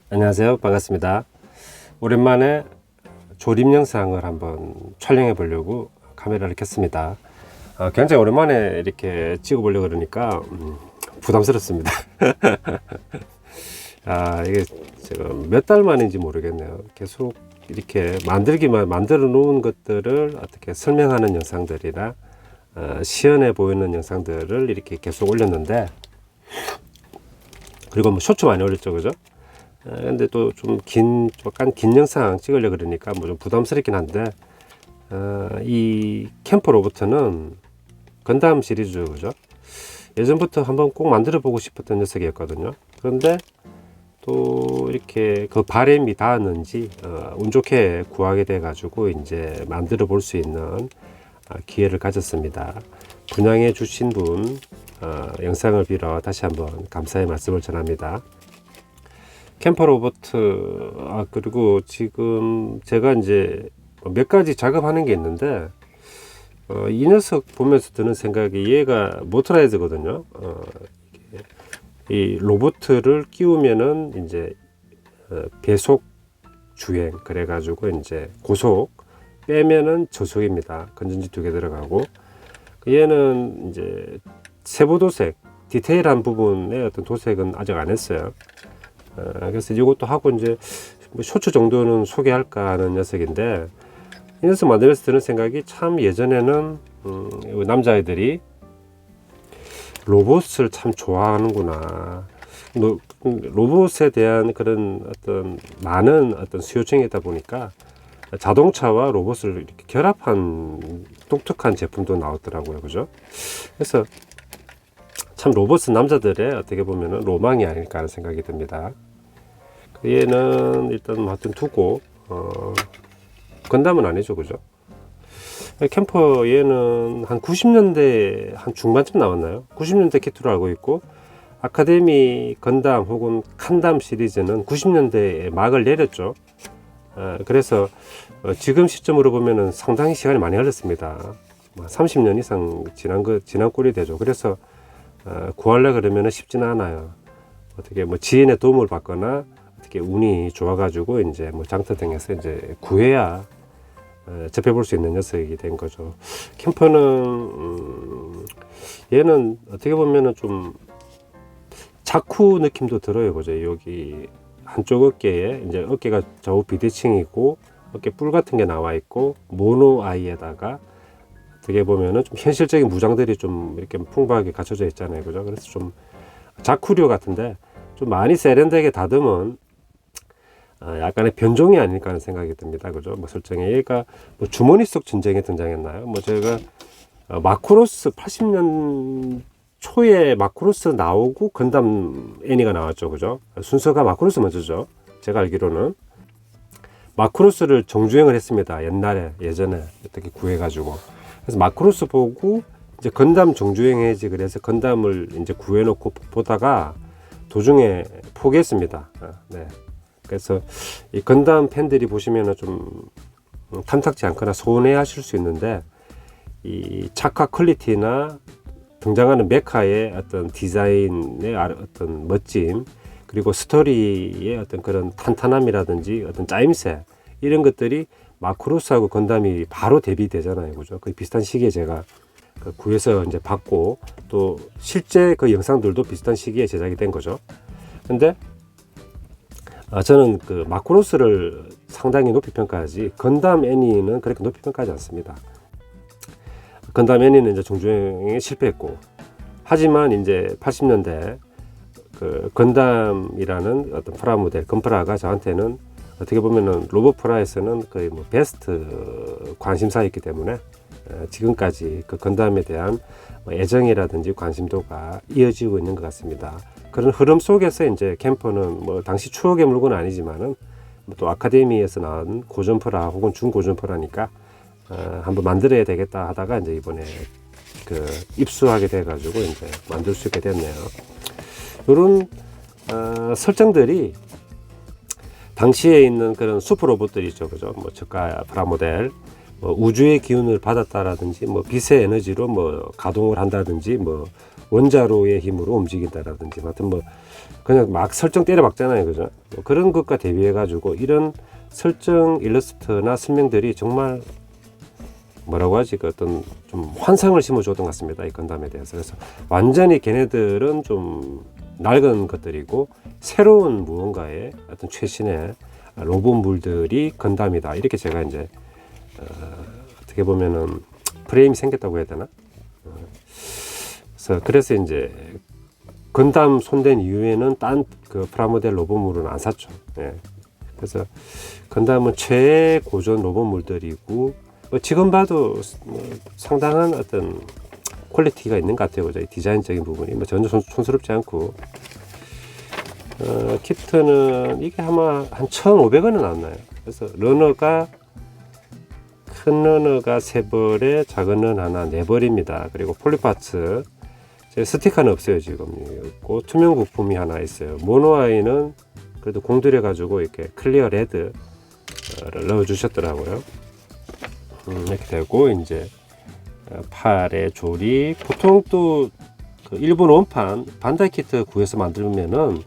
안녕하세요. 반갑습니다. 오랜만에 조립 영상을 한번 촬영해 보려고 카메라를 켰습니다. 굉장히 오랜만에 이렇게 찍어 보려고 그러니까 부담스럽습니다. 이게 지금 몇 달 만인지 모르겠네요. 계속 이렇게 만들어 놓은 것들을 어떻게 설명하는 영상들이나 시연해 보이는 영상들을 이렇게 계속 올렸는데, 그리고 뭐 쇼츠 많이 올렸죠, 그죠? 근데 또 좀 약간 긴 영상 찍으려 그러니까 뭐 좀 부담스럽긴 한데, 이 캠퍼 로봇은 건담 시리즈, 그죠? 예전부터 한번 꼭 만들어 보고 싶었던 녀석이었거든요. 그런데 또 이렇게 그 바람이 닿았는지 운 좋게 구하게 돼 가지고 이제 만들어 볼 수 있는 기회를 가졌습니다. 분양해 주신 분 영상을 빌어 다시 한번 감사의 말씀을 전합니다. 캠퍼 로봇, 그리고 지금 제가 이제 몇 가지 작업하는 게 있는데, 이 녀석 보면서 드는 생각이, 얘가 모터라이즈거든요. 이 로봇을 끼우면은 이제 배속 주행, 그래가지고 이제 고속, 빼면은 저속입니다. 건전지 2개 들어가고, 얘는 이제 세부 도색, 디테일한 부분의 어떤 도색은 아직 안 했어요. 그래서 이것도 하고 이제 쇼츠 정도는 소개할까 하는 녀석인데, 이 녀석 만들면서 드는 생각이, 참 예전에는 남자애들이 로봇을 참 좋아하는구나. 로봇에 대한 그런 어떤 많은 어떤 수요층이 있다 보니까 자동차와 로봇을 이렇게 결합한 독특한 제품도 나왔더라고요, 그죠? 그래서 참 로봇은 남자들의 어떻게 보면은 로망이 아닐까 하는 생각이 듭니다. 얘는 일단 뭐 하여튼 두고, 건담은 아니죠, 그죠? 캠퍼 얘는 한 90년대 한 중반쯤 나왔나요? 90년대 키트로 알고 있고, 아카데미 건담 혹은 칸담 시리즈는 90년대에 막을 내렸죠. 그래서 지금 시점으로 보면은 상당히 시간이 많이 흘렀습니다. 30년 이상 지난 꼴이 되죠. 그래서 구하려 그러면 쉽지는 않아요. 어떻게 뭐 지인의 도움을 받거나 어떻게 운이 좋아가지고 이제 뭐 장터 등에서 이제 구해야 접해볼 수 있는 녀석이 된 거죠. 캠퍼는 얘는 어떻게 보면은 좀 자쿠 느낌도 들어요, 그죠? 여기 한쪽 어깨에 이제 어깨가 좌우 비대칭이고 어깨 뿔 같은 게 나와 있고, 모노 아이에다가 어떻게 보면은 좀 현실적인 무장들이 좀 이렇게 풍부하게 갖춰져 있잖아요, 그죠? 그래서 좀 자쿠류 같은데, 좀 많이 세련되게 다듬은 약간의 변종이 아닐까 하는 생각이 듭니다, 그죠? 뭐 설정에 얘가 뭐 주머니 속 전쟁에 등장했나요? 뭐 제가 마크로스 80년 초에 마크로스 나오고 건담 애니가 나왔죠, 그죠? 순서가 마크로스 먼저죠. 제가 알기로는 마크로스를 정주행을 했습니다. 예전에 어떻게 구해가지고. 그래서 마크로스 보고 이제 건담 정주행해야지, 그래서 건담을 이제 구해놓고 보다가 도중에 포기했습니다. 네. 그래서 이 건담 팬들이 보시면은 좀 탐탁지 않거나 서운해하실 수 있는데, 이 착화 퀄리티나 등장하는 메카의 어떤 디자인의 어떤 멋짐, 그리고 스토리의 어떤 그런 탄탄함이라든지 어떤 짜임새, 이런 것들이 마크로스하고 건담이 바로 대비되잖아요, 그죠? 그 비슷한 시기에 제가 구해서 이제 받고, 또 실제 그 영상들도 비슷한 시기에 제작이 된 거죠. 근데 저는 그 마크로스를 상당히 높이 평가하지, 건담 애니는 그렇게 높이 평가하지 않습니다. 건담 애니는 이제 정주행에 실패했고, 하지만 이제 80년대 그 건담이라는 어떤 프라모델 건프라가 저한테는 어떻게 보면은 로봇프라에서는 거의 뭐 베스트 관심사였기 때문에 지금까지 그 건담에 대한 애정이라든지 관심도가 이어지고 있는 것 같습니다. 그런 흐름 속에서 이제 캠퍼는 뭐 당시 추억의 물건은 아니지만은 또 아카데미에서 나온 고전프라 혹은 중고전프라니까 한번 만들어야 되겠다 하다가 이제 이번에 그 입수하게 돼 가지고 이제 만들 수 있게 됐네요. 이런 설정들이 당시에 있는 그런 슈퍼 로봇들이 있죠, 그죠? 뭐 저가 프라모델, 뭐 우주의 기운을 받았다라든지, 뭐 빛의 에너지로 뭐 가동을 한다든지, 뭐 원자로의 힘으로 움직인다라든지, 하여튼 뭐 그냥 막 설정 때려 박잖아요, 그죠? 뭐 그런 것과 대비해 가지고 이런 설정 일러스트나 설명들이 정말 뭐라고 하지, 그 어떤 좀 환상을 심어줬던 것 같습니다, 이 건담에 대해서. 그래서 완전히 걔네들은 좀 낡은 것들이고 새로운 무언가의 어떤 최신의 로봇물들이 건담이다, 이렇게 제가 이제 어떻게 보면은 프레임이 생겼다고 해야 되나? 그래서 이제 건담 손댄 이후에는 딴 그 프라모델 로봇물은 안 샀죠. 예. 그래서 건담은 최고전 로봇물들이고 지금 봐도 상당한 어떤 퀄리티가 있는 것 같아요. 디자인적인 부분이 뭐 전혀 촌스럽지 않고, 키트는 이게 아마 한 1,500원은 나왔나요? 그래서 러너가 큰 러너가 3벌에 작은 런 하나 4벌입니다. 그리고 폴리파츠 스티커는 없어요 지금. 있고 투명 부품이 하나 있어요. 모노아이는 그래도 공들여 가지고 이렇게 클리어 레드를 넣어 주셨더라고요. 이렇게 되고, 이제 팔의 조리, 보통 또 그 일본 원판 반다이 키트 구해서 만들면은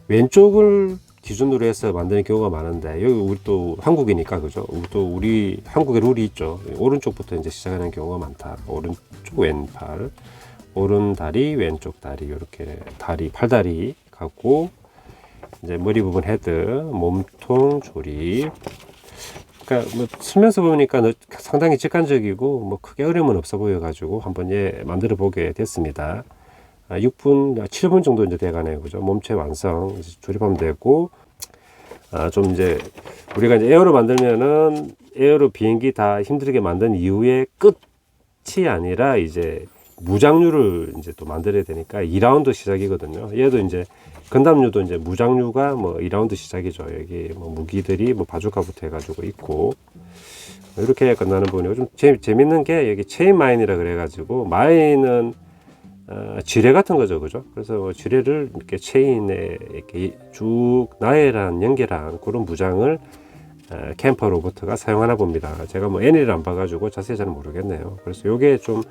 왼쪽을 기준으로 해서 만드는 경우가 많은데, 여기 우리 또 한국이니까, 그죠? 우리 한국의 룰이 있죠. 오른쪽부터 이제 시작하는 경우가 많다. 오른쪽 왼팔, 오른 다리, 왼쪽 다리, 이렇게 다리, 팔다리 갖고, 이제 머리 부분 헤드, 몸통 조립. 그러니까 뭐 쓰면서 보니까 상당히 직관적이고 뭐 크게 어려움은 없어 보여가지고 한번 만들어 보게 됐습니다. 6분, 7분 정도 이제 돼가네요, 그죠? 몸체 완성 이제 조립하면 되고, 좀 이제 우리가 이제 에어로 만들면은 에어로 비행기 다 힘들게 만든 이후에 끝이 아니라 이제 무장류를 이제 또 만들어야 되니까 2라운드 시작이거든요. 얘도 이제 건담류도 이제 무장류가 뭐 2라운드 시작이죠. 여기 뭐 무기들이 뭐 바주카부터 해가지고 있고, 이렇게 끝나는 부분이고, 좀 재밌는 게 여기 체인 마인이라 그래가지고, 마인은 지뢰 같은 거죠, 그죠? 그래서 지뢰를 이렇게 체인에 이렇게 쭉 나열한 연결한 그런 무장을 캠퍼 로봇가 사용하나 봅니다. 제가 뭐 애니를 안 봐가지고 자세히 잘 모르겠네요. 그래서 이게 좀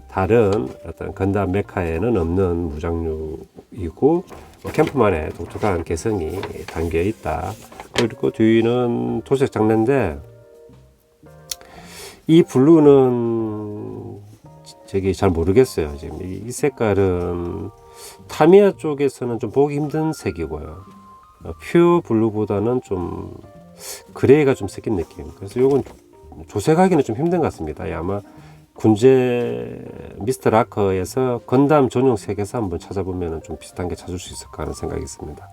다른 어떤 건담 메카에는 없는 무장류이고, 캠프만의 독특한 개성이 담겨 있다. 그리고 뒤는 도색 장르인데, 이 블루는 저기 잘 모르겠어요. 지금 이 색깔은 타미야 쪽에서는 좀 보기 힘든 색이고요. 퓨어 블루보다는 좀 그레이가 좀 섞인 느낌. 그래서 이건 조색하기는 좀 힘든 것 같습니다. 아마 군제 미스터 라커에서 건담 전용 색에서 한번 찾아보면 좀 비슷한 게 찾을 수 있을까 하는 생각이 있습니다.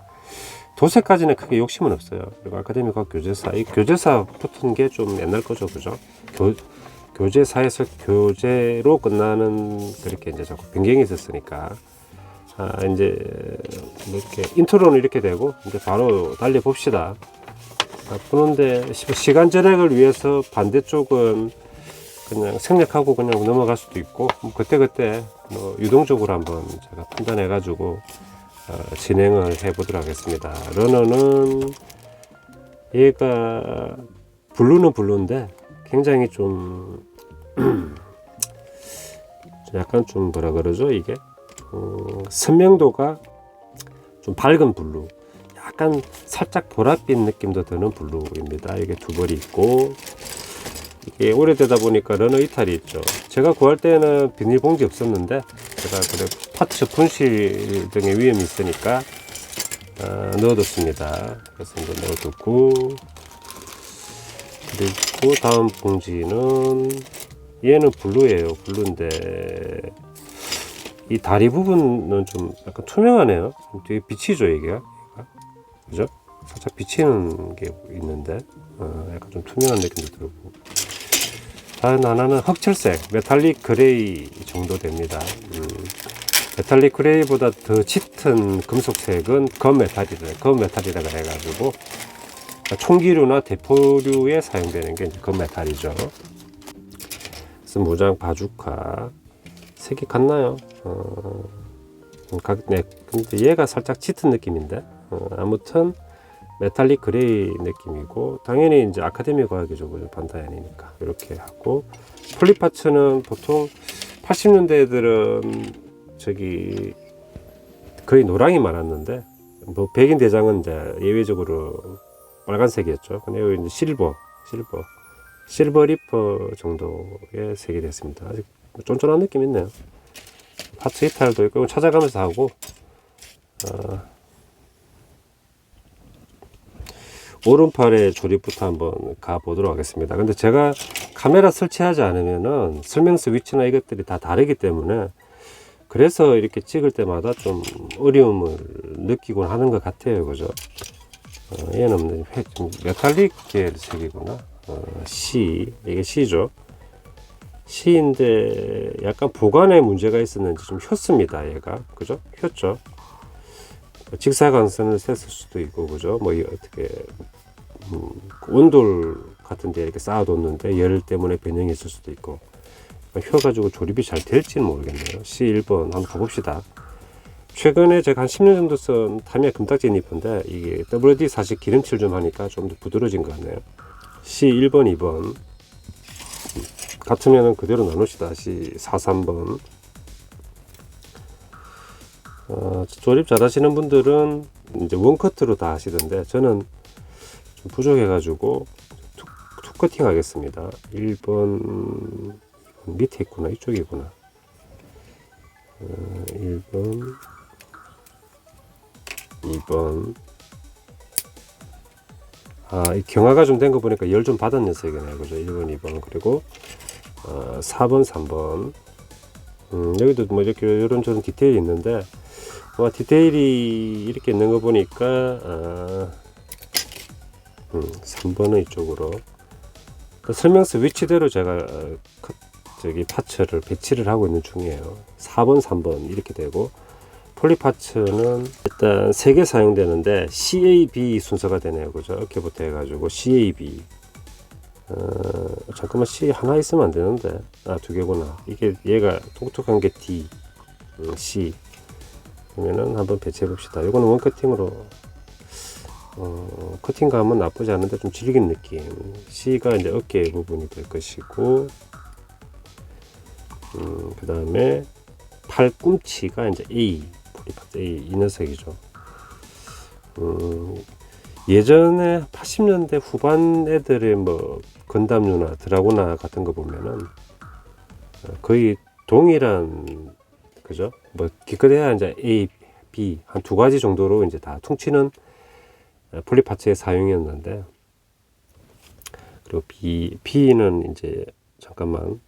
도색까지는 크게 욕심은 없어요. 그리고 아카데미과 교재사, 이 교재사 붙은 게 좀 옛날 거죠, 그죠? 교재사에서 교재로 끝나는 그렇게 이제 자꾸 변경이 있었으니까, 이제 이렇게 인트로는 이렇게 되고 이제 바로 달려 봅시다. 보는데 시간 절약을 위해서 반대쪽은 그냥 생략하고 그냥 넘어갈 수도 있고, 그때그때 뭐 유동적으로 한번 제가 판단해 가지고 진행을 해 보도록 하겠습니다. 러너는 얘가 블루는 블루인데 굉장히 좀 약간 좀 뭐라 그러죠, 이게 선명도가 좀 밝은 블루, 약간 살짝 보랏빛 느낌도 드는 블루입니다. 이게 두 벌이 있고, 이게 오래되다 보니까 러너 이탈이 있죠. 제가 구할 때는 비닐봉지 없었는데, 제가 그래 파츠 분실 등의 위험이 있으니까 넣어뒀습니다. 그래서 이거 넣어뒀고, 그리고 다음 봉지는 얘는 블루예요. 블루인데 이 다리 부분은 좀 약간 투명하네요. 되게 비치죠, 이게. 그죠? 살짝 비치는 게 있는데 약간 좀 투명한 느낌도 들고, 다른 하나는 흑철색 메탈릭 그레이 정도 됩니다. 메탈릭 그레이보다 더 짙은 금속색은 검메탈이라고 해가지고 총기류나 대포류에 사용되는 게 검메탈이죠. 그래서 무장 바주카 색이 같나요? 네, 근데 얘가 살짝 짙은 느낌인데, 아무튼 메탈릭 그레이 느낌이고, 당연히 이제 아카데미 과학이죠, 반다이 아니니까. 이렇게 하고, 폴리파츠는 보통 80년대 애들은 저기 거의 노랑이 많았는데 뭐 백인 대장은 이제 예외적으로 빨간색이었죠. 근데 여기 이제 실버 리퍼 정도의 색이 됐습니다. 아직 쫀쫀한 느낌 있네요. 파츠 이탈도 있고 찾아가면서 하고 오른팔의 조립부터 한번 가보도록 하겠습니다. 근데 제가 카메라 설치하지 않으면은 설명서 위치나 이것들이 다 다르기 때문에 그래서 이렇게 찍을 때마다 좀 어려움을 느끼곤 하는 것 같아요. 그죠? 얘는 좀 메탈릭 계열 색이구나. C, 이게 C죠. C인데 약간 보관에 문제가 있었는지 좀 휘었습니다. 얘가. 그죠? 휘었죠. 직사광선을 셌을 수도 있고, 그죠? 뭐, 어떻게, 온돌 같은데 이렇게 쌓아뒀는데 열 때문에 변형이 있을 수도 있고, 휘어가지고 조립이 잘 될지는 모르겠네요. C1번 한번 가봅시다. 최근에 제가 한 10년 정도 쓴 타미야 금딱지 니퍼인데, 이게 WD-40 기름칠 좀 하니까 좀 더 부드러워진 것 같네요. C1번, 2번. 같으면은 그대로 나눕시다. C43번. 조립 잘 하시는 분들은 이제 원커트로 다 하시던데 저는 좀 부족해가지고 투 커팅 하겠습니다. 1번 밑에 있구나. 이쪽이구나. 1번 2번 이 경화가 좀 된 거 보니까 열 좀 받은 녀석이네요. 그죠? 1번 2번 그리고 4번 3번 여기도 뭐 이렇게 이런 저런 디테일이 있는데 디테일이 이렇게 있는 거 보니까 3번은 이쪽으로 설명서 위치대로 제가 저기 파츠를 배치를 하고 있는 중이에요. 4번 3번 이렇게 되고 폴리 파츠는 일단 3개 사용되는데 CAB 순서가 되네요. 그죠? 어깨부터 해가지고 CAB 잠깐만 C 하나 있으면 안 되는데 2개구나. 이게 얘가 독특한 게 D C 그러면은 한번 배치해 봅시다. 이거는 원 커팅으로 커팅감은 나쁘지 않은데 좀 질긴 느낌. C가 이제 어깨 부분이 될 것이고 그 다음에 팔꿈치가 이제 A 폴리파트 A 이 녀석이죠. 예전에 80년대 후반 애들의 뭐 건담류나 드라고나 같은 거 보면은 거의 동일한 그죠? 뭐 기껏해야 이제 A, B 한 2가지 정도로 이제 다 퉁치는 폴리파츠의 사용이었는데 그리고 B는 이제 잠깐만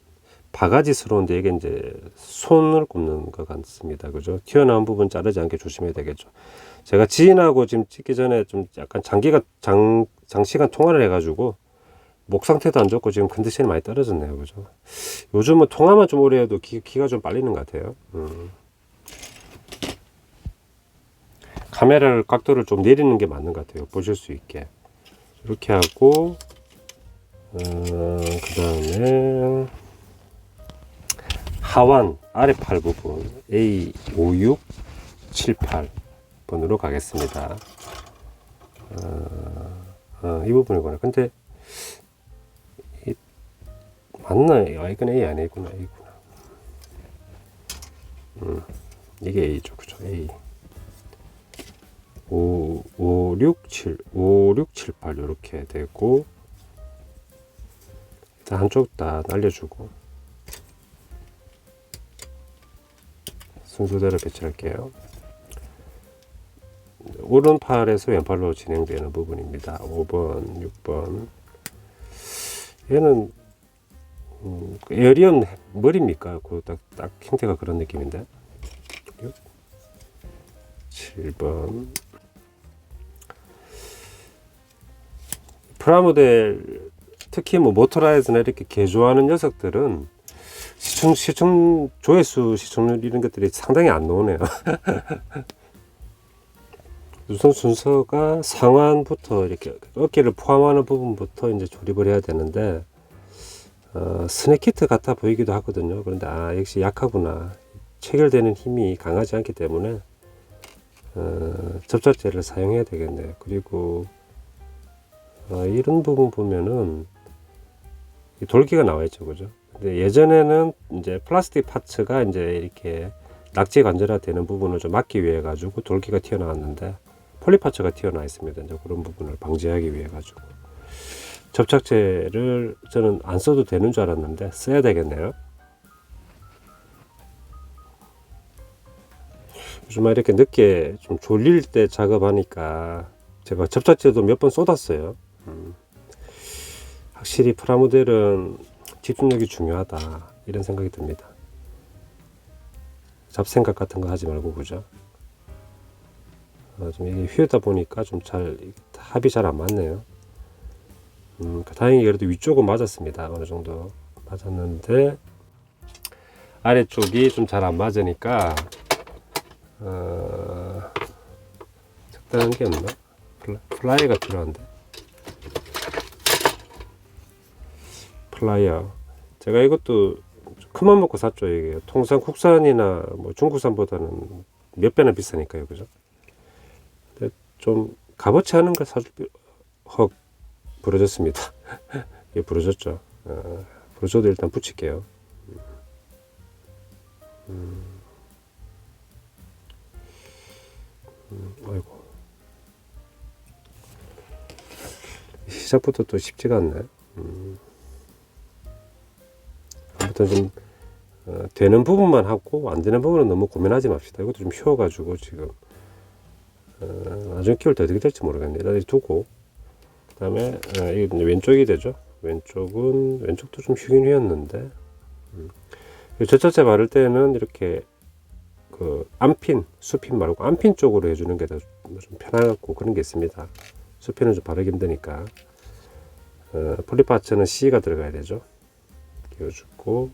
바가지스러운데 이게 이제 손을 꼽는 것 같습니다. 그죠? 튀어나온 부분 자르지 않게 조심해야 되겠죠. 제가 지인하고 지금 찍기 전에 좀 약간 장시간 통화를 해가지고 목 상태도 안 좋고 지금 컨디션이 많이 떨어졌네요. 그죠? 요즘은 통화만 좀 오래 해도 기가 좀 빨리는 것 같아요. 카메라를 각도를 좀 내리는 게 맞는 것 같아요. 보실 수 있게. 이렇게 하고 그 다음에 하완 아래팔 부분 A5678 번으로 가겠습니다. 이 부분이구나. 근데 맞나요? 이건 A 아니구나. A구나. 이게 A죠. 그죠? A 5678 이렇게 되고 일단 한쪽 다 날려주고 순서대로 배치할게요. 오른팔에서 왼팔로 진행되는 부분입니다. 5번, 6번. 얘는 에어리언 머리입니까? 딱 형태가 그런 느낌인데. 7번. 프라모델 특히 뭐 모토라이즈나 이렇게 개조하는 녀석들은 시청 조회수 시청률 이런 것들이 상당히 안 나오네요. 우선 순서가 상완부터 이렇게 어깨를 포함하는 부분부터 이제 조립을 해야 되는데 스낵키트 같아 보이기도 하거든요. 그런데 역시 약하구나. 체결되는 힘이 강하지 않기 때문에 접착제를 사용해야 되겠네요. 그리고 이런 부분 보면은 돌기가 나와 있죠, 그죠? 근데 예전에는 이제 플라스틱 파츠가 이제 이렇게 낙지 관절화 되는 부분을 좀 막기 위해 가지고 돌기가 튀어나왔는데 폴리파츠가 튀어나와 있습니다. 이제 그런 부분을 방지하기 위해 가지고 접착제를 저는 안 써도 되는 줄 알았는데 써야 되겠네요. 요즘 이렇게 늦게 좀 졸릴 때 작업하니까 제가 접착제도 몇 번 쏟았어요. 확실히 프라모델은 집중력이 중요하다 이런 생각이 듭니다. 잡생각 같은 거 하지 말고 그죠? 좀 이게 휘어다 보니까 좀 잘 합이 잘 안 맞네요. 다행히 그래도 위쪽은 맞았습니다. 어느 정도 맞았는데 아래쪽이 좀 잘 안 맞으니까 적당한 게 없나? 플라이가 필요한데. 플라이어. 제가 이것도 큰맘 먹고 샀죠. 이게 통상 국산이나 뭐 중국산보다는 몇 배나 비싸니까요, 그죠? 근데 좀 값어치 않은 걸 사줄 헉 부러졌습니다. 이게 부러졌죠. 부러져도 일단 붙일게요. 아이고. 시작부터 또 쉽지가 않네. 아무튼 좀 되는 부분만 하고 안 되는 부분은 너무 고민하지 맙시다. 이것도 좀 쉬워가지고 지금 나중에 키울 때 어떻게 될지 모르겠네. 일단 두고 그 다음에 이게 왼쪽이 되죠. 왼쪽도 좀 휘긴 휘었는데 접착제 바를 때는 이렇게 그 안핀, 수핀 말고 안핀 쪽으로 해주는 게 더 좀 편하고 그런 게 있습니다. 수핀은 좀 바르기 힘드니까 폴리파츠는 C가 들어가야 되죠. 끼워주고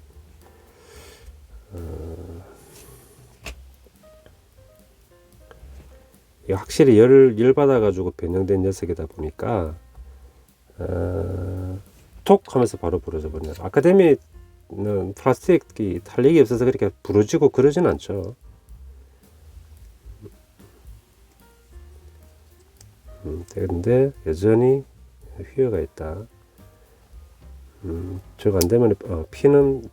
이게 확실히 열 받아가지고 변형된 녀석이다 보니까 톡 하면서 바로 부러져 버려요. 아카데미는 플라스틱이 탄력이 없어서 그렇게 부러지고 그러진 않죠. 근데 여전히 휘어가 있다. 저거 안 되면 피는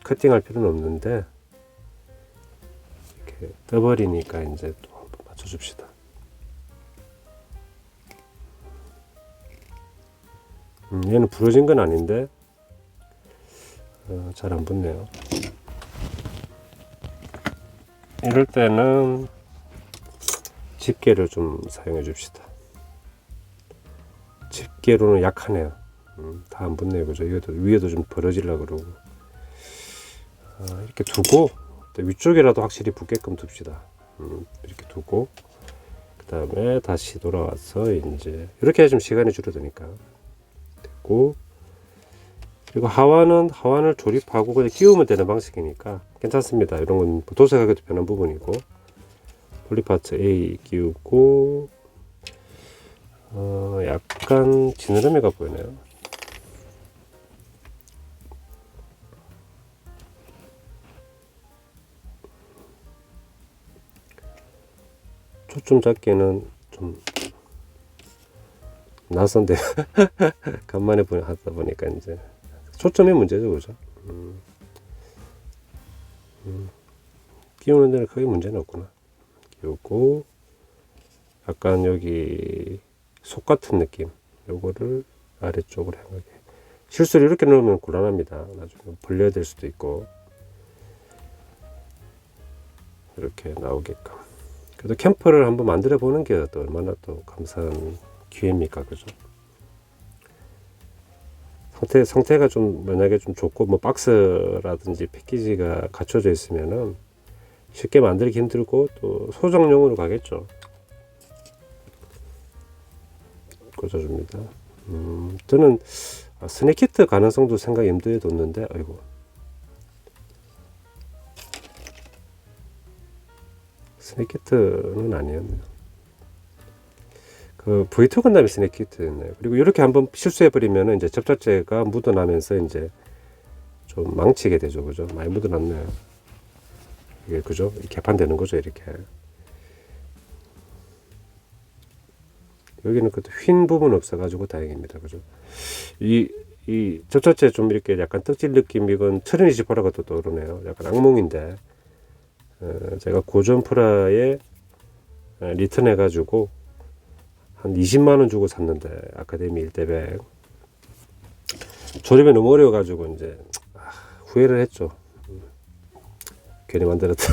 커팅할 필요는 없는데 이렇게 떠버리니까 이제 또 한번 맞춰줍시다. 얘는 부러진 건 아닌데 잘 안 붙네요. 이럴 때는 집게를 좀 사용해 줍시다. 집게로는 약하네요. 다 안 붙네요. 그죠? 위에도 좀 벌어지려고 그러고. 이렇게 두고, 위쪽이라도 확실히 붙게끔 둡시다. 이렇게 두고, 그 다음에 다시 돌아와서, 이제, 이렇게 좀 시간이 줄어드니까. 됐고, 그리고 하완을 조립하고 그냥 끼우면 되는 방식이니까 괜찮습니다. 이런 건 도색하기도 편한 부분이고, 폴리파츠 A 끼우고, 약간 지느러미가 보이네요. 초점 잡기는 좀 낯선데 간만에 하다 보니까 이제 초점이 문제죠, 그죠? 끼우는 데는 크게 문제는 없구나. 끼우고 약간 여기 속 같은 느낌, 요거를 아래쪽으로 향하게. 실수를 이렇게 넣으면 곤란합니다. 나중에 벌려야 될 수도 있고. 이렇게 나오게끔. 그래도 캠퍼를 한번 만들어 보는 게 또 얼마나 또 감사한 기회입니까, 그죠? 상태가 좀 만약에 좀 좋고 뭐 박스라든지 패키지가 갖춰져 있으면은 쉽게 만들기 힘들고 또 소정용으로 가겠죠. 꽂아줍니다. 저는 스낵키트 가능성도 생각 염두에 뒀는데, 아이고. 스낵키트는 아니었네요. 그 V2 건담이 스낵키트였네요. 그리고 이렇게 한번 실수해버리면 이제 접착제가 묻어나면서 이제 좀 망치게 되죠, 그죠? 많이 묻어났네요. 이게 그죠? 개판되는 거죠, 이렇게. 여기는 그 휜 부분 없어가지고 다행입니다, 그죠? 이 접착제 좀 이렇게 약간 떡질 느낌, 이건 트리니시 보라가 또 떠오르네요. 약간 악몽인데, 제가 고전 프라에 리턴 해가지고 한 20만 원 주고 샀는데 아카데미 1대100 조립이 너무 어려워가지고 이제 후회를 했죠. 괜히 만들었다.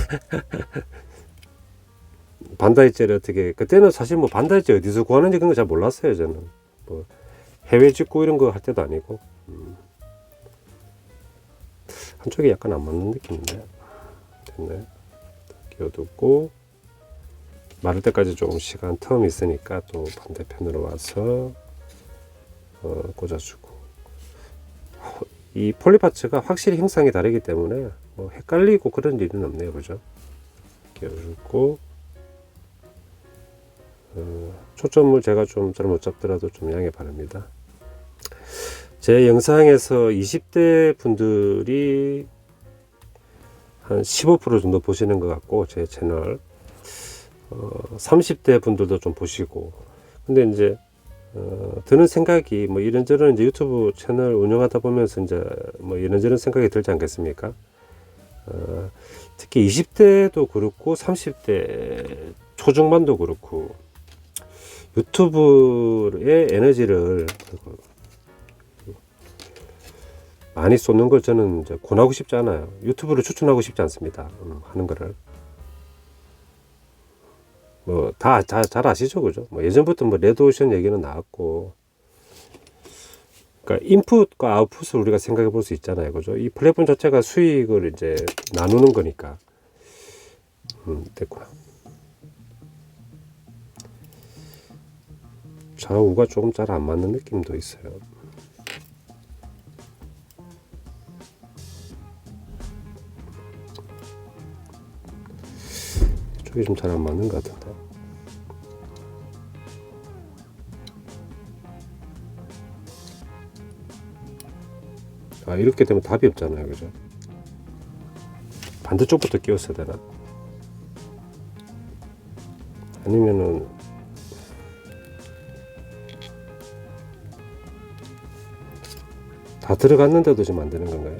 반다이째를 어떻게 그때는 사실 뭐 반다이째 어디서 구하는지 그런 거 잘 몰랐어요. 저는 뭐 해외 직구 이런 거 할 때도 아니고 한쪽이 약간 안 맞는 느낌인데 됐네. 끼워두고 마를 때까지 조금 시간 텀이 있으니까 또 반대편으로 와서 꽂아주고 이 폴리파츠가 확실히 형상이 다르기 때문에 뭐 헷갈리고 그런 일은 없네요. 그죠? 끼워주고 초점을 제가 좀 잘못 잡더라도 좀 양해 바랍니다. 제 영상에서 20대 분들이 한 15% 정도 보시는 것 같고 제 채널 30대 분들도 좀 보시고 근데 이제 드는 생각이 뭐 이런저런 이제 유튜브 채널 운영하다 보면서 이제 뭐 이런저런 생각이 들지 않겠습니까? 특히 20대도 그렇고 30대 초중반도 그렇고 유튜브의 에너지를 많이 쏟는 걸 저는 이제 권하고 싶지 않아요. 유튜브를 추천하고 싶지 않습니다. 하는 거를. 뭐 다 잘 아시죠, 그죠? 뭐 예전부터 뭐 레드오션 얘기는 나왔고, 그러니까 인풋과 아웃풋을 우리가 생각해 볼 수 있잖아요, 그죠? 이 플랫폼 자체가 수익을 이제 나누는 거니까. 됐구나. 좌우가 조금 잘 안 맞는 느낌도 있어요. 이쪽이 좀 잘 안 맞는 것 같은데. 이렇게 되면 답이 없잖아요, 그죠? 반대쪽부터 끼웠어야 되나? 아니면은 다 들어갔는데도 지금 안 되는 건가요?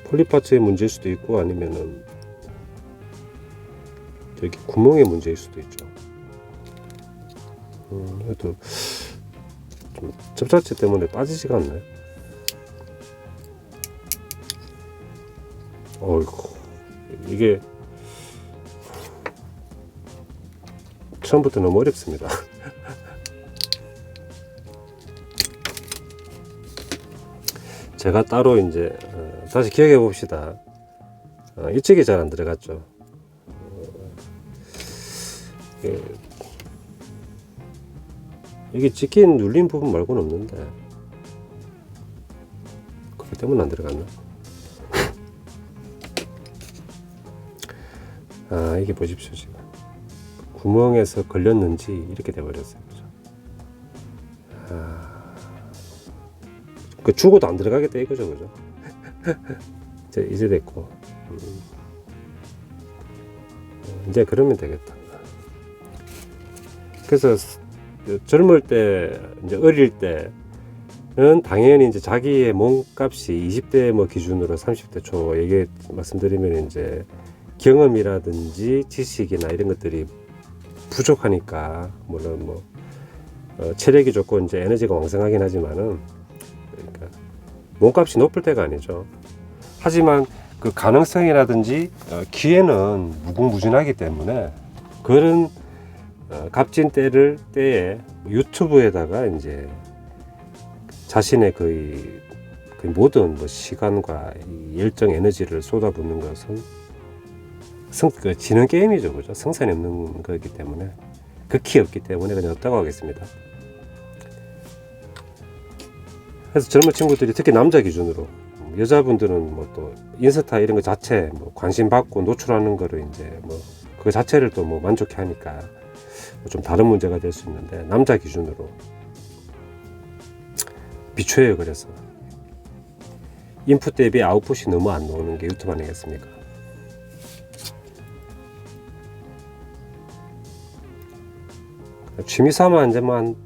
폴리파츠의 문제일 수도 있고 아니면은 여기 구멍의 문제일 수도 있죠. 그래도 좀 접착제 때문에 빠지지가 않나요? 어이구 이게 처음부터 너무 어렵습니다. 제가 따로 이제 다시 기억해 봅시다. 이쪽이 잘 안 들어갔죠. 이게 찍힌 눌린 부분 말고는 없는데 그렇기 때문에 안 들어갔나? 이게 보십시오. 지금 구멍에서 걸렸는지 이렇게 돼버렸어요. 그죠? 그 죽어도 안 들어가겠다 이거죠, 그죠? 이제 됐고 이제 그러면 되겠다. 그래서 젊을 때 이제 어릴 때는 당연히 이제 자기의 몸값이 20대 뭐 기준으로 30대 초 얘기 말씀드리면 이제 경험이라든지 지식이나 이런 것들이 부족하니까 물론 뭐 체력이 좋고 이제 에너지가 왕성하긴 하지만은 그러니까 몸값이 높을 때가 아니죠. 하지만 그 가능성이라든지 기회는 무궁무진하기 때문에 그런 값진 때에 유튜브에다가 이제 자신의 거의 모든 뭐 시간과 열정, 에너지를 쏟아붓는 것은 지는 게임이죠, 그죠? 성산이 없는 거기 때문에 극히 없기 때문에 그냥 없다고 하겠습니다. 그래서 젊은 친구들이 특히 남자 기준으로 여자분들은 뭐 또 인스타 이런 거 자체 뭐 관심 받고 노출하는 거를 이제 뭐 그 자체를 또 뭐 만족해 하니까 좀 다른 문제가 될 수 있는데 남자 기준으로 비추해요. 그래서 인풋 대비 아웃풋이 너무 안 나오는 게 유튜브 아니겠습니까? 취미 삼아 이제 뭐 한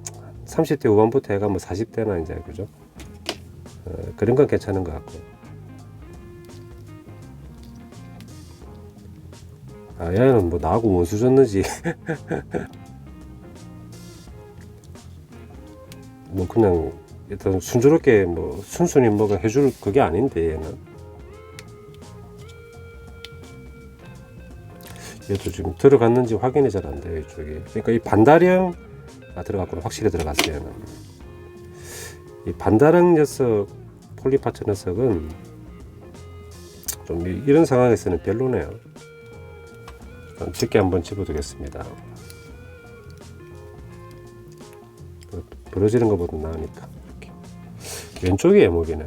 30대 후반부터 해가 뭐 40대나 이제 그죠? 그런 건 괜찮은 것 같고 얘는 뭐 나하고 원수 줬는지 뭐 그냥 일단 순조롭게 뭐 순순히 뭐가 해줄 그게 아닌데 얘는. 얘도 지금 들어갔는지 확인이 잘 안 돼요 이쪽에. 그러니까 이 반다령 들어갔구나. 확실히 들어갔어요 얘는. 이 반다령 녀석 폴리파츠 녀석은 좀 이런 상황에서는 별로네요. 집게 한번 집어두겠습니다. 부러지는 것보다 나으니까. 왼쪽이 애목이네.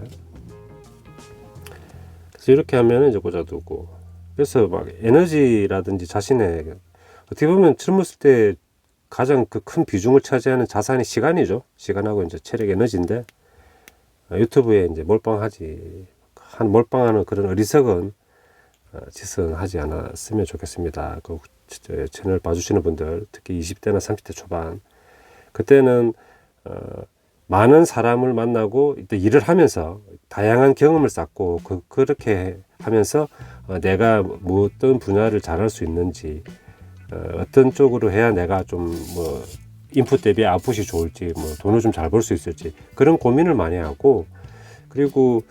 그래서 이렇게 하면 이제 꽂아두고, 그래서 막 에너지라든지 자신의 어떻게 보면 젊었을 때 가장 그 큰 비중을 차지하는 자산이 시간이죠. 시간하고 이제 체력, 에너지인데 유튜브에 이제 몰빵하지 한 몰빵하는 그런 어리석은 짓은 하지 않았으면 좋겠습니다. 그 채널 봐주시는 분들, 특히 20대나 30대 초반, 그때는 많은 사람을 만나고 일을 하면서 다양한 경험을 쌓고 그렇게 하면서 내가 뭐 어떤 분야를 잘할 수 있는지, 어떤 쪽으로 해야 내가 좀 뭐 인풋 대비 아웃풋이 좋을지, 뭐 돈을 좀 잘 벌 수 있을지 그런 고민을 많이 하고, 그리고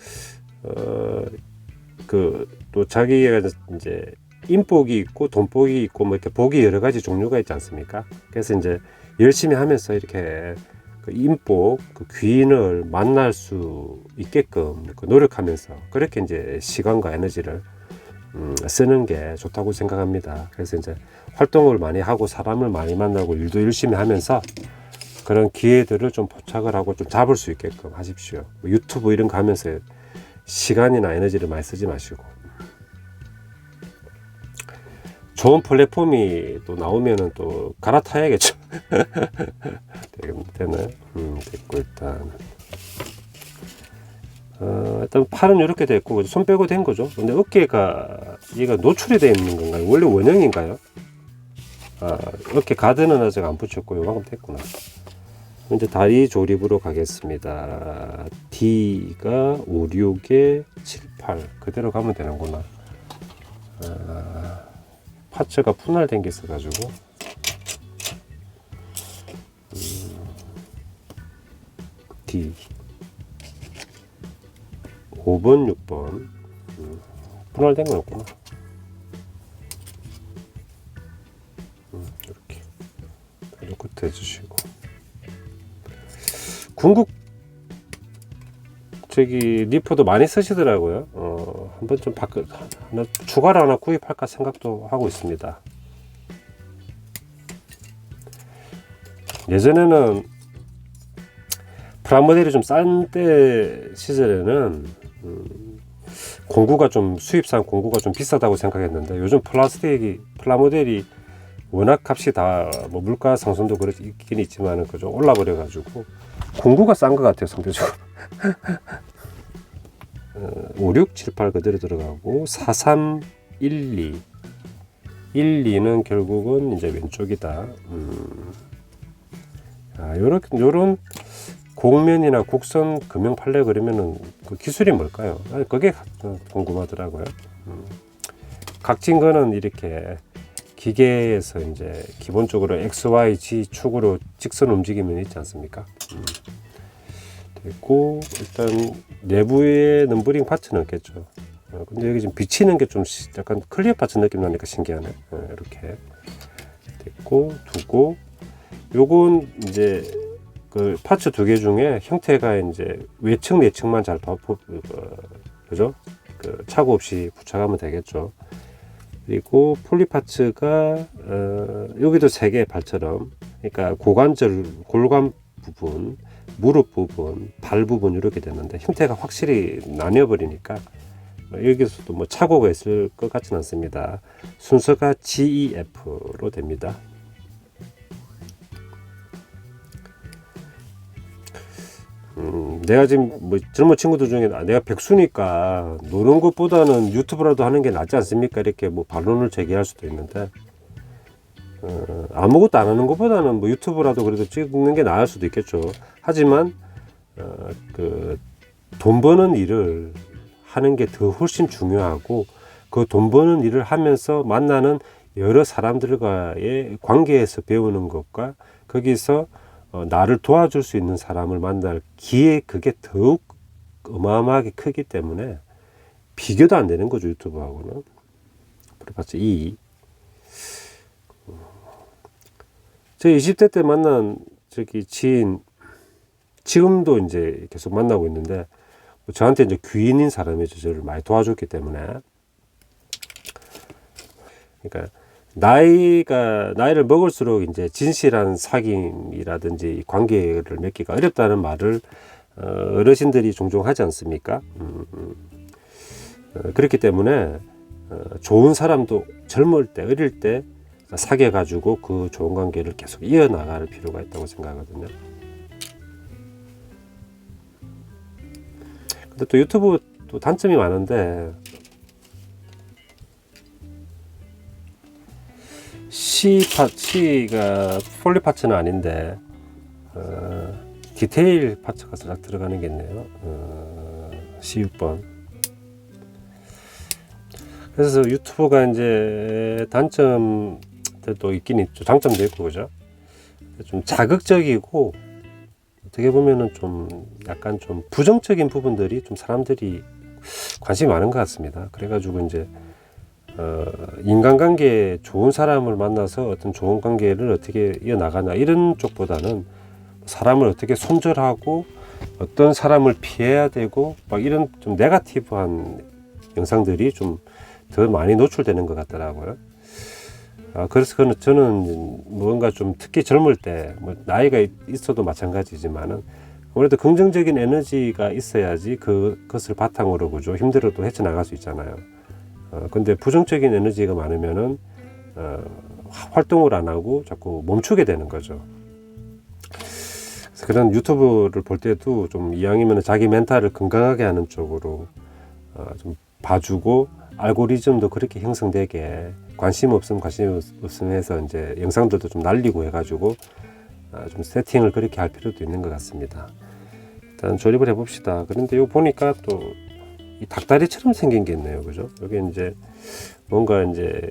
그 또 자기가 이제 인복이 있고 돈복이 있고 뭐 이렇게 복이 여러 가지 종류가 있지 않습니까? 그래서 이제 열심히 하면서 이렇게 그 인복, 그 귀인을 만날 수 있게끔 그 노력하면서 그렇게 이제 시간과 에너지를 쓰는 게 좋다고 생각합니다. 그래서 이제 활동을 많이 하고 사람을 많이 만나고 일도 열심히 하면서 그런 기회들을 좀 포착을 하고 좀 잡을 수 있게끔 하십시오. 유튜브 이런 거 하면서 시간이나 에너지를 많이 쓰지 마시고, 좋은 플랫폼이 또 나오면은 또 갈아타야겠죠. 되네. 됐고 일단 팔은 이렇게 됐고 손 빼고 된 거죠. 근데 어깨가 얘가 노출이 되어 있는 건가요? 원래 원형인가요? 어깨 가드는 아직 안 붙였고 요만큼 됐구나. 이제 다리 조립으로 가겠습니다. D가 5, 6에 7, 8 그대로 가면 되는구나. 파츠가 분할된 게 있어가지고 D 5번 6번 분할된 거였구나. 이렇게 끝에 해주시고, 궁극 저기 리퍼도 많이 쓰시더라고요. 한번 좀 하나 추가로 하나 구입할까 생각도 하고 있습니다. 예전에는 프라모델이 좀 싼 때 시절에는 공구가 좀 수입산 공구가 좀 비싸다고 생각했는데, 요즘 프라모델이 워낙 값이 다 뭐 물가 상승도 있긴 있지만 그죠, 올라버려 가지고 공구가 싼 것 같아요 상대적으로. 5, 6, 7, 8 그대로 들어가고 4, 3, 1, 2 1, 2는 결국은 이제 왼쪽이다. 요런 곡면이나 곡선 금형 팔래 그러면은 그 기술이 뭘까요? 그게 궁금하더라고요. 각진 거는 이렇게 기계에서 이제 기본적으로 X, Y, Z 축으로 직선 움직임이 있지 않습니까? 됐고, 일단 내부에 넘버링 파츠는 없겠죠. 근데 여기 지금 비치는 게 좀 약간 클리어 파츠 느낌 나니까 신기하네. 이렇게 됐고, 두고, 요건 이제 그 파츠 두 개 중에 형태가 이제 외측 내측만 잘 그죠? 그 착오 없이 부착하면 되겠죠. 그리고 폴리 파츠가 여기도 세 개 발처럼, 그러니까 골반 부분, 무릎 부분, 발 부분 이렇게 되는데 형태가 확실히 나뉘어버리니까 여기서도 뭐 착오가 있을 것 같지는 않습니다. 순서가 GEF로 됩니다. 내가 지금 뭐 젊은 친구들 중에 내가 백수니까 노는 것보다는 유튜브라도 하는 게 낫지 않습니까? 이렇게 뭐 반론을 제기할 수도 있는데, 아무것도 안 하는 것보다는 뭐 유튜브라도 그래도 찍는 게 나을 수도 있겠죠. 하지만 그 돈 버는 일을 하는 게 더 훨씬 중요하고, 그 돈 버는 일을 하면서 만나는 여러 사람들과의 관계에서 배우는 것과 거기서 나를 도와줄 수 있는 사람을 만날 기회, 그게 더욱 어마어마하게 크기 때문에 비교도 안 되는 거죠, 유튜브하고는. 그래봤자 저 20대 때 만난 저기 지인, 지금도 이제 계속 만나고 있는데, 저한테 이제 귀인인 사람이죠. 저를 많이 도와줬기 때문에. 그러니까 나이를 먹을수록 이제 진실한 사귐이라든지 관계를 맺기가 어렵다는 말을 어르신들이 종종 하지 않습니까? 그렇기 때문에 좋은 사람도 젊을 때, 어릴 때 사귀어가지고 그 좋은 관계를 계속 이어나갈 필요가 있다고 생각하거든요. 근데 또 유튜브 또 단점이 많은데, C가 폴리 파츠는 아닌데 디테일 파츠가 살짝 들어가는 게 있네요. C6번. 그래서 유튜브가 이제 단점도 있긴 있죠. 장점도 있고, 그죠? 좀 자극적이고, 어떻게 보면은 좀 약간 좀 부정적인 부분들이 좀 사람들이 관심이 많은 것 같습니다. 그래가지고 이제 인간관계에 좋은 사람을 만나서 어떤 좋은 관계를 어떻게 이어나가냐, 이런 쪽보다는 사람을 어떻게 손절하고 어떤 사람을 피해야 되고 막 이런 좀 네거티브한 영상들이 좀 더 많이 노출되는 것 같더라고요. 그래서 저는 뭔가 좀 특히 젊을 때, 뭐 나이가 있어도 마찬가지지만은 아무래도 긍정적인 에너지가 있어야지 그것을 바탕으로, 그죠, 힘들어도 헤쳐나갈 수 있잖아요. 근데 부정적인 에너지가 많으면은 활동을 안 하고 자꾸 멈추게 되는 거죠. 그래서 그런 유튜브를 볼 때도 좀 이왕이면 자기 멘탈을 건강하게 하는 쪽으로 좀 봐주고, 알고리즘도 그렇게 형성되게 관심 없음 해서 이제 영상들도 좀 날리고 해가지고 좀 세팅을 그렇게 할 필요도 있는 것 같습니다. 일단 조립을 해봅시다. 그런데 요 보니까 또 이 닭다리처럼 생긴 게 있네요, 그죠? 여기 이제 뭔가 이제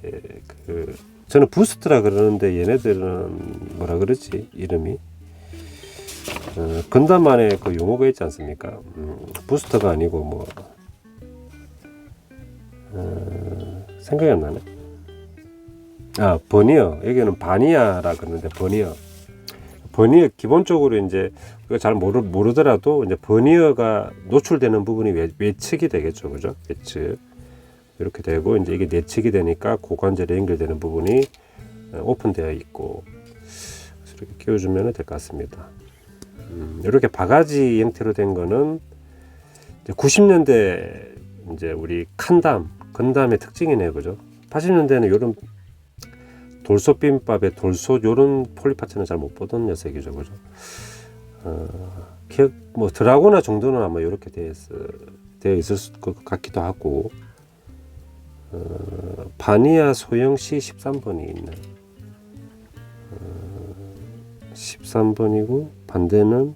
저는 부스트라 그러는데 얘네들은 뭐라 그러지, 이름이? 건담만의 그 용어가 있지 않습니까? 부스터가 아니고 뭐 생각이 안 나네. 버니어. 여기는 바니아라 그러는데 버니어 기본적으로 이제 잘 모르더라도 이제 버니어가 노출되는 부분이 외측이 되겠죠, 그죠? 외측 이렇게 되고, 이제 이게 내측이 되니까 고관절에 연결되는 부분이 오픈되어 있고, 이렇게 끼워주면 될 것 같습니다. 이렇게 바가지 형태로 된 거는 이제 90년대 이제 우리 건담의 특징이네요, 그죠? 80년대는 이런 돌솥비빔밥에 돌솥 요런 폴리파츠는 잘 못 보던 녀석이죠, 그죠? 뭐 드라고나 정도는 아마 이렇게 되어 있을 것 같기도 하고, 바니아 소형 C13번이 있네. 13번이고 반대는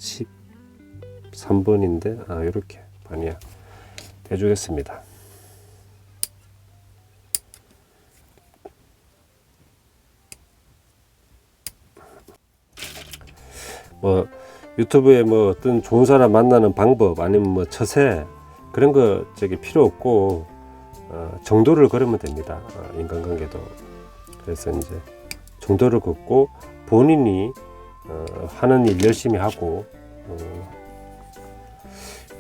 13번인데 이렇게 바니아 해주겠습니다. 뭐 유튜브에 뭐 어떤 좋은 사람 만나는 방법 아니면 뭐 처세 그런 거 필요 없고 정도를 걸으면 됩니다. 인간관계도. 그래서 이제 정도를 걷고 본인이 하는 일 열심히 하고,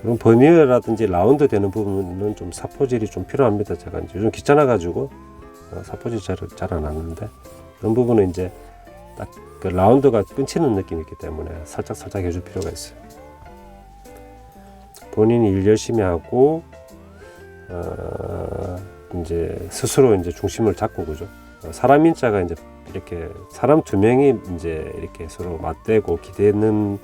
그럼 버니어라든지 라운드 되는 부분은 좀 사포질이 좀 필요합니다. 제가 이제 요즘 귀찮아가지고 사포질 잘 안 하는데, 그런 부분은 이제 딱 그 라운드가 끊치는 느낌이 있기 때문에 살짝 해줄 필요가 있어요. 본인이 일 열심히 하고 이제 스스로 이제 중심을 잡고, 그죠? 사람 인자가 이제 이렇게 사람 두 명이 이제 이렇게 서로 맞대고 기대는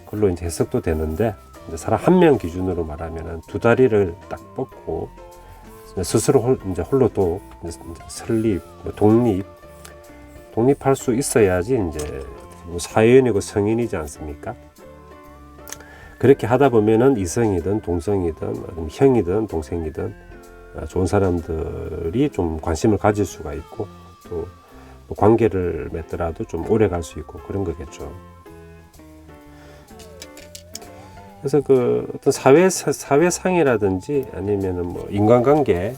걸로 이제 해석도 되는데, 이제 사람 한 명 기준으로 말하면은 두 다리를 딱 뻗고 스스로 이제 홀로 또 설립, 독립할 수 있어야지 이제 뭐 사회인이고 성인이지 않습니까? 그렇게 하다 보면은 이성이든 동성이든 형이든 동생이든 좋은 사람들이 좀 관심을 가질 수가 있고, 또 관계를 맺더라도 좀 오래 갈 수 있고 그런 거겠죠. 그래서 그 어떤 사회상이라든지 아니면은 뭐 인간관계,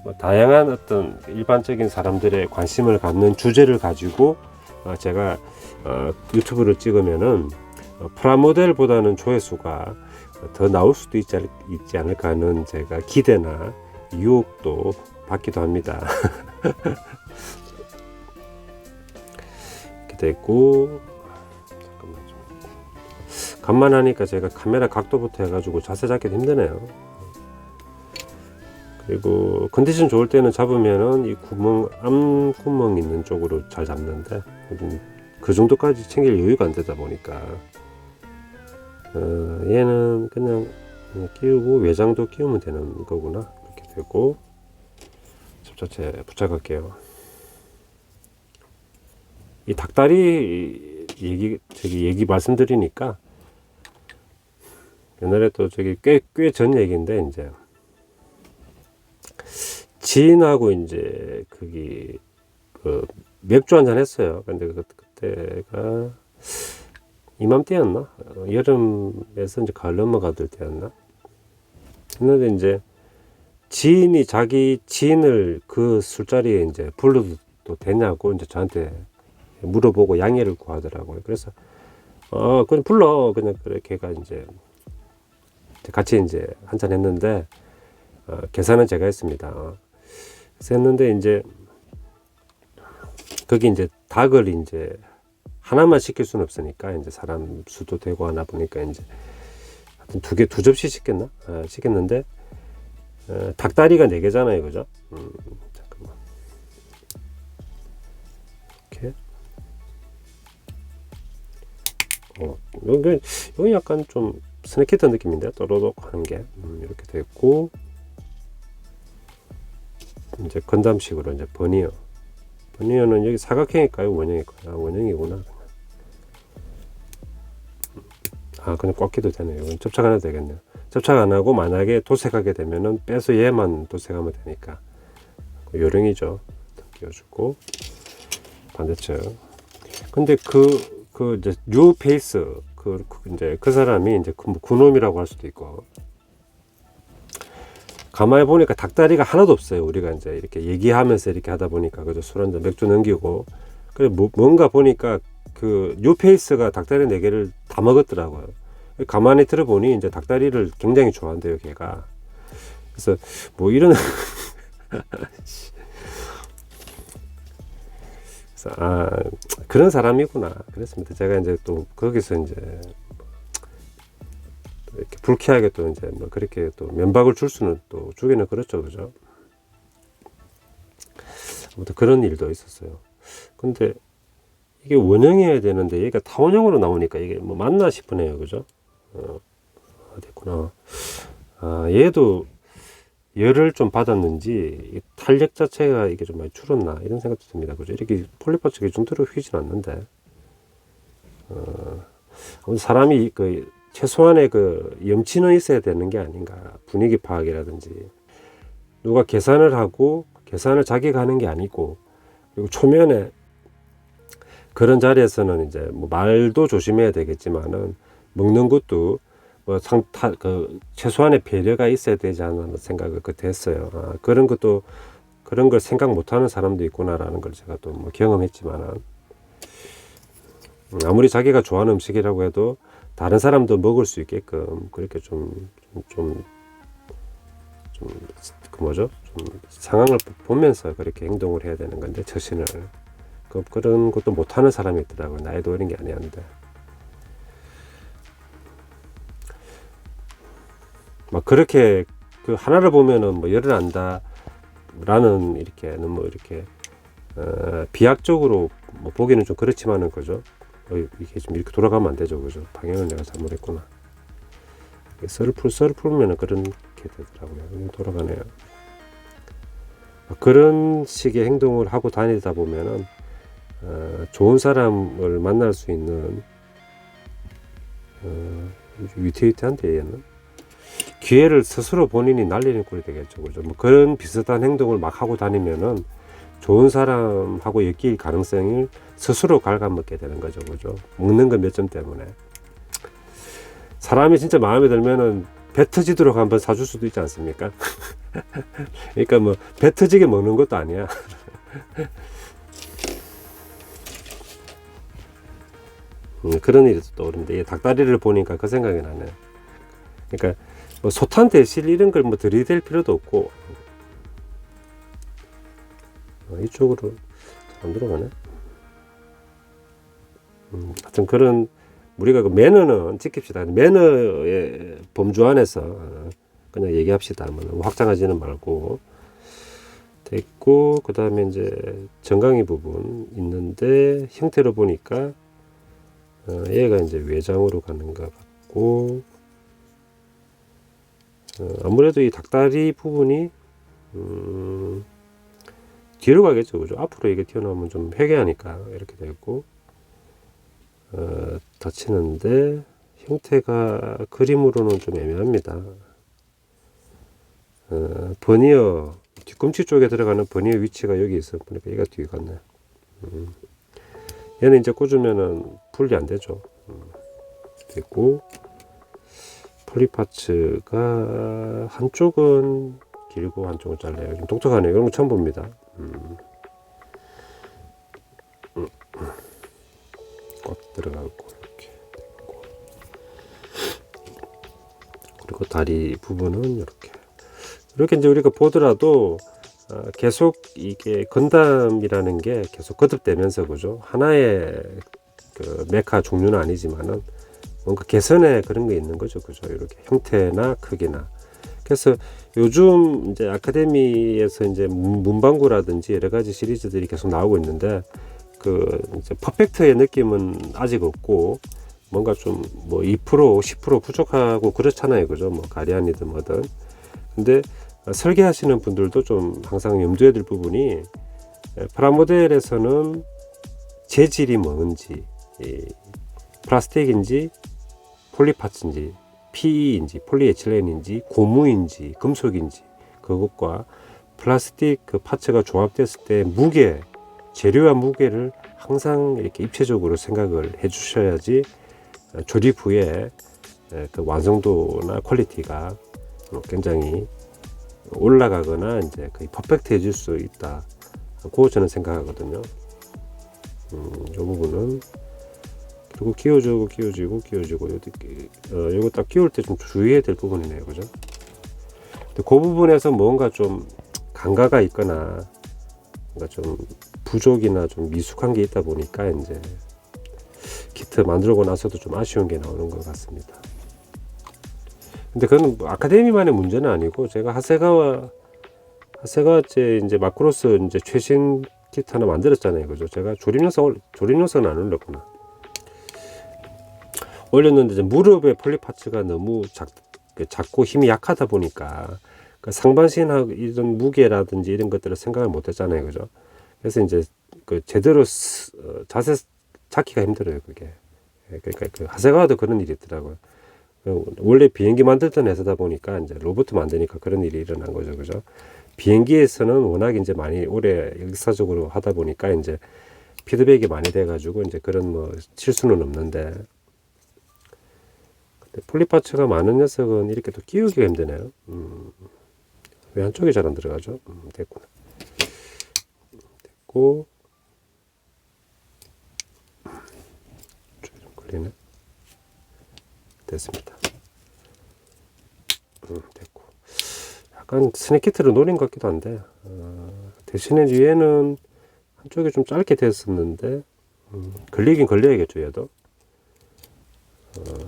뭐 다양한 어떤 일반적인 사람들의 관심을 갖는 주제를 가지고 제가 유튜브를 찍으면은 프라모델보다는 조회수가 더 나올 수도 있지 않을까 하는 제가 기대나 유혹도 받기도 합니다. 이렇게 됐고, 잠깐만 좀 간만 하니까 제가 카메라 각도부터 해가지고 자세 잡기도 힘드네요. 그리고 컨디션 좋을 때는 잡으면은 이 암 구멍 있는 쪽으로 잘 잡는데 그 정도까지 챙길 여유가 안 되다 보니까 얘는 그냥 끼우고 외장도 끼우면 되는 거구나. 이렇게 되고 접착제 부착할게요. 이 닭다리 얘기 말씀드리니까 옛날에 또 꽤 전 얘기인데 이제 지인하고 이제 그 맥주 한잔 했어요. 근데 그때가 이맘때였나? 여름에서 이제 가을 넘어가들 때였나? 했는데 이제 지인이 자기 지인을 그 술자리에 이제 불러도 되냐고 이제 저한테 물어보고 양해를 구하더라고요. 그래서 그냥 불러 그냥 그렇게 가 이제 같이 이제 한잔 했는데 계산은 제가 했습니다. 그래서 했는데 이제 거기 이제 닭을 이제 하나만 시킬 수는 없으니까 이제 사람 수도 되고 하나 보니까 이제 하여튼 두 접시 시켰나? 시켰는데 닭다리가 4개잖아요, 그죠? 잠깐만 이렇게 여기 약간 좀 스낵키트 느낌인데 또로록 하는 게 이렇게 됐고 이제 건담식으로 이제 버니어는 여기 사각형일까요? 원형일까요? 원형이구나. 그냥 꽉 끼도 되네요. 이건 접착 안 해도 되겠네요. 접착 안 하고 만약에 도색하게 되면은 빼서 얘만 도색하면 되니까 요령이죠. 끼워주고 반대쪽. 근데 이제 뉴 페이스 이제 그 사람이 이제 그놈이라고 할 수도 있고 가만히 보니까 닭다리가 하나도 없어요. 우리가 이제 이렇게 얘기하면서 이렇게 하다 보니까 그저 술 한잔 맥주 넘기고 그래 뭔가 보니까 그 뉴페이스가 닭다리 4개를 다 먹었더라고요. 가만히 들어보니 이제 닭다리를 굉장히 좋아한대요, 걔가. 그래서 뭐 이런 그래서 그런 사람이구나 그랬습니다. 제가 이제 또 거기서 이제 이렇게 불쾌하게 또 이제 뭐 그렇게 또 면박을 줄 수는 또 주기는 그렇죠, 그죠? 아무튼 그런 일도 있었어요. 근데 이게 원형이어야 되는데 얘가 타원형으로 나오니까 이게 뭐 맞나 싶으네요, 그죠? 됐구나. 얘도 열을 좀 받았는지 탄력 자체가 이게 좀 많이 줄었나 이런 생각도 듭니다, 그죠? 이렇게 폴리파츠가 중도로 휘진 않는데 사람이 최소한의 염치는 있어야 되는 게 아닌가. 분위기 파악이라든지 누가 계산을 하고 계산을 자기가 하는 게 아니고 그리고 초면에 그런 자리에서는 이제 뭐 말도 조심해야 되겠지만은 먹는 것도 뭐 최소한의 배려가 있어야 되지 않나 생각을 그때 했어요. 그런 걸 생각 못하는 사람도 있구나라는 걸 제가 또 뭐 경험했지만은 아무리 자기가 좋아하는 음식이라고 해도 다른 사람도 먹을 수 있게끔 그렇게 좀 상황을 보면서 그렇게 행동을 해야 되는 건데 처신을 그런 것도 못하는 사람이 있더라고요. 나이도 어린 게 아니었는데 막 그렇게 그 하나를 보면은 뭐 열을 안다라는 이렇게 너무 이렇게 비약적으로 뭐 보기는 좀 그렇지만은 그죠? 이게 좀 이렇게 돌아가면 안 되죠, 그죠? 방향을 내가 잘못했구나. 썰을 풀면은 그렇게 되더라고요. 돌아가네요. 그런 식의 행동을 하고 다니다 보면은 좋은 사람을 만날 수 있는 위태위태한데 얘는 기회를 스스로 본인이 날리는 꼴이 되겠죠, 그죠? 뭐 그런 비슷한 행동을 막 하고 다니면은 좋은 사람하고 엮일 가능성을 스스로 갉아먹게 되는 거죠. 그죠? 먹는 거 몇 점 때문에. 사람이 진짜 마음에 들면은 배 터지도록 한번 사줄 수도 있지 않습니까? 그러니까 뭐 배 터지게 먹는 것도 아니야. 그런 일이 떠오르는데 닭다리를 보니까 그 생각이 나네. 그러니까 뭐 솥한 대실 이런 걸 뭐 들이댈 필요도 없고. 이쪽으로 안 들어가네. 하여튼 그런 우리가 그 매너는 지킵시다. 매너의 범주 안에서 그냥 얘기합시다. 뭐 확장하지는 말고. 됐고, 그 다음에 이제 정강이 부분 있는데 형태로 보니까 얘가 이제 외장으로 가는 것 같고, 아무래도 이 닭다리 부분이 뒤로 가겠죠. 그죠? 앞으로 이게 튀어나오면 좀 회개하니까 이렇게 되고, 닫히는데 형태가 그림으로는 좀 애매합니다. 버니어 뒤꿈치 쪽에 들어가는 버니어 위치가 여기 있어 보니까 얘가 뒤에 갔네. 얘는 이제 꽂으면은 분리 안 되죠. 됐고, 폴리파츠가 한쪽은 길고 한쪽은 짧아요. 좀 독특하네요. 이런 거 처음 봅니다. 꽉 들어가고 이렇게 됐고, 그리고 다리 부분은 이렇게 이제 우리가 보더라도 계속 이게 건담이라는 게 계속 거듭되면서 그죠? 하나의 그 메카 종류는 아니지만은 뭔가 개선에 그런 게 있는 거죠. 그죠? 이렇게 형태나 크기나. 그래서 요즘 이제 아카데미에서 이제 문방구라든지 여러 가지 시리즈들이 계속 나오고 있는데 그 이제 퍼펙트의 느낌은 아직 없고 뭔가 좀 뭐 2% 10% 부족하고 그렇잖아요. 그죠? 뭐 가리안이든 뭐든. 근데 설계하시는 분들도 좀 항상 염두에 둘 부분이 프라모델에서는 재질이 뭔지 플라스틱인지 폴리파츠인지 PE인지 폴리에틸렌인지 고무인지 금속인지 그것과 플라스틱 그 파츠가 조합됐을 때 무게 재료와 무게를 항상 이렇게 입체적으로 생각을 해 주셔야지 조립 후에 그 완성도나 퀄리티가 굉장히 올라가거나 이제 거의 퍼펙트해질 수 있다. 고 저는 생각하거든요. 이 부분은 그리고 끼워지고 요거 딱 끼울 때 좀 주의해야 될 부분이네요, 그죠? 근데 그 부분에서 뭔가 좀 간가가 있거나 뭔가 좀 부족이나 좀 미숙한 게 있다 보니까 이제 키트 만들고 나서도 좀 아쉬운 게 나오는 것 같습니다. 근데 그건 아카데미만의 문제는 아니고 제가 하세가와 이제 마크로스 이제 최신 키트 하나 만들었잖아요, 그죠? 제가 조립 영상은 안 올렸구나. 올렸는데 이제 무릎의 폴리파츠가 너무 작고 힘이 약하다 보니까 그 상반신하고 이런 무게라든지 이런 것들을 생각을 못했잖아요, 그죠? 그래서 이제 그 제대로 자세 잡기가 힘들어요, 그게. 그러니까 그 하세가와도 그런 일이 있더라고요. 원래 비행기 만들던 회사다 보니까 이제 로봇 만드니까 그런 일이 일어난 거죠, 그죠? 비행기에서는 워낙 이제 많이 오래 역사적으로 하다 보니까 이제 피드백이 많이 돼가지고 이제 그런 뭐 실수는 없는데, 근데 폴리파츠가 많은 녀석은 이렇게 또 끼우기가 힘드네요. 왜 한쪽이 잘 안 들어가죠? 됐구나. 됐고, 좀 걸리네. 됐습니다. 됐고, 약간 스낵키트를 노린 것 같기도 한데 대신에 위에는 한쪽이 좀 짧게 됐었는데 걸리긴 걸려야겠죠, 얘도.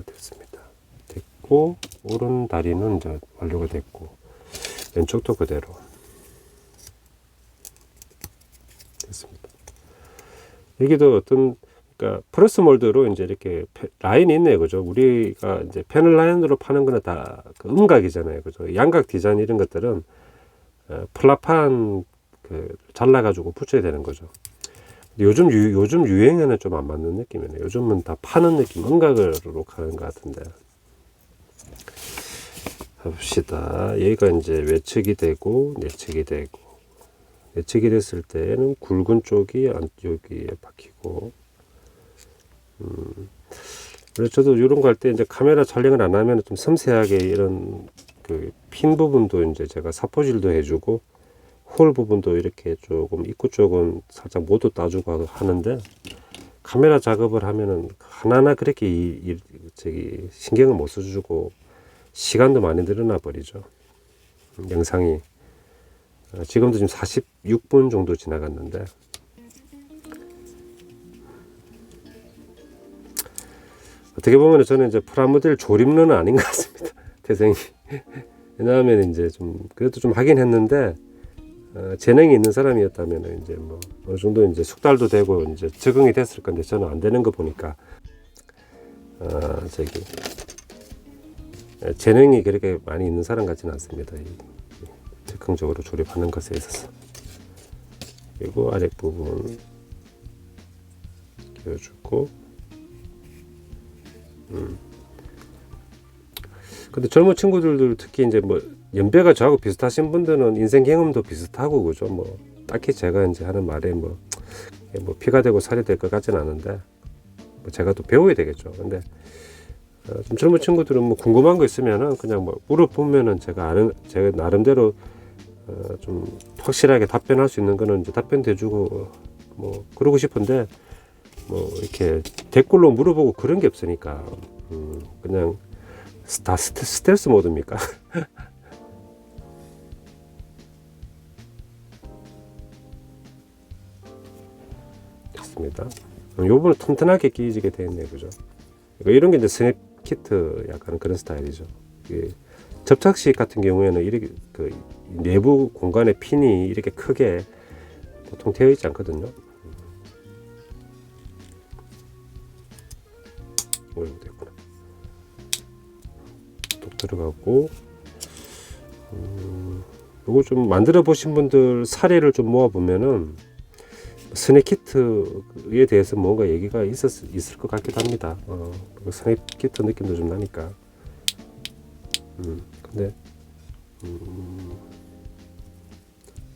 됐습니다. 됐고, 오른 다리는 이제 완료가 됐고, 왼쪽도 그대로 됐습니다. 여기도 어떤 그러니까 프레스 몰드로 이제 이렇게 라인이 있네요, 그죠? 우리가 이제 패널 라인으로 파는 거는 다 그 음각이잖아요, 그죠? 양각 디자인 이런 것들은 플라판 그 잘라가지고 붙여야 되는 거죠. 요즘 유행에는 좀 안 맞는 느낌이네요. 요즘은 다 파는 느낌, 음각으로 가는 것 같은데. 봅시다. 여기가 이제 외측이 되고 내측이 되고 예측이 됐을 때는 굵은 쪽이 안쪽에 박히고, 그래서 저도 이런 거 할 때 이제 카메라 촬영을 안 하면 좀 섬세하게 이런 그 핀 부분도 이제 제가 사포질도 해주고, 홀 부분도 이렇게 조금 입구 쪽은 살짝 모두 따주고 하는데, 카메라 작업을 하면은 하나하나 그렇게 저기 신경을 못 써주고 시간도 많이 늘어나 버리죠. 영상이 지금도 지금 46분 정도 지나갔는데, 어떻게 보면 저는 이제 프라모델 조립러는 아닌 것 같습니다. 태생이. 왜냐하면 이제 좀 그래도 좀 하긴 했는데, 재능이 있는 사람이었다면 이제 뭐 어느 정도 이제 숙달도 되고 이제 적응이 됐을 건데, 저는 안 되는 거 보니까 저기 재능이 그렇게 많이 있는 사람 같지는 않습니다. 즉흥적으로 조립하는 것에 있어서. 그리고 아랫부분 끼워주고, 근데 젊은 친구들도 특히 이제 뭐 연배가 저하고 비슷하신 분들은 인생 경험도 비슷하고 그죠. 뭐 딱히 제가 이제 하는 말에 뭐 피가 되고 살이 될 것 같지는 않은데, 뭐 제가 또 배워야 되겠죠. 근데 좀 젊은 친구들은 뭐 궁금한 거 있으면은 그냥 뭐 물어보면은 제가 나름대로 좀 확실하게 답변할 수 있는 거는 이제 답변도 해주고 뭐 그러고 싶은데, 뭐 이렇게 댓글로 물어보고 그런 게 없으니까 그냥 다 스텔스 모드입니까? 됐습니다. 요번에 튼튼하게 끼지게 되었네요, 그죠? 이런 게 이제 스냅 키트 약간 그런 스타일이죠. 접착식 같은 경우에는 이렇게 그 내부 공간에 핀이 이렇게 크게 보통 되어 있지 않거든요. 이렇게 됐구나. 또 들어가고, 이거 좀 만들어 보신 분들 사례를 좀 모아 보면은 스냅 키트에 대해서 뭔가 얘기가 있을 것 같기도 합니다. 스냅 키트 느낌도 좀 나니까. 근데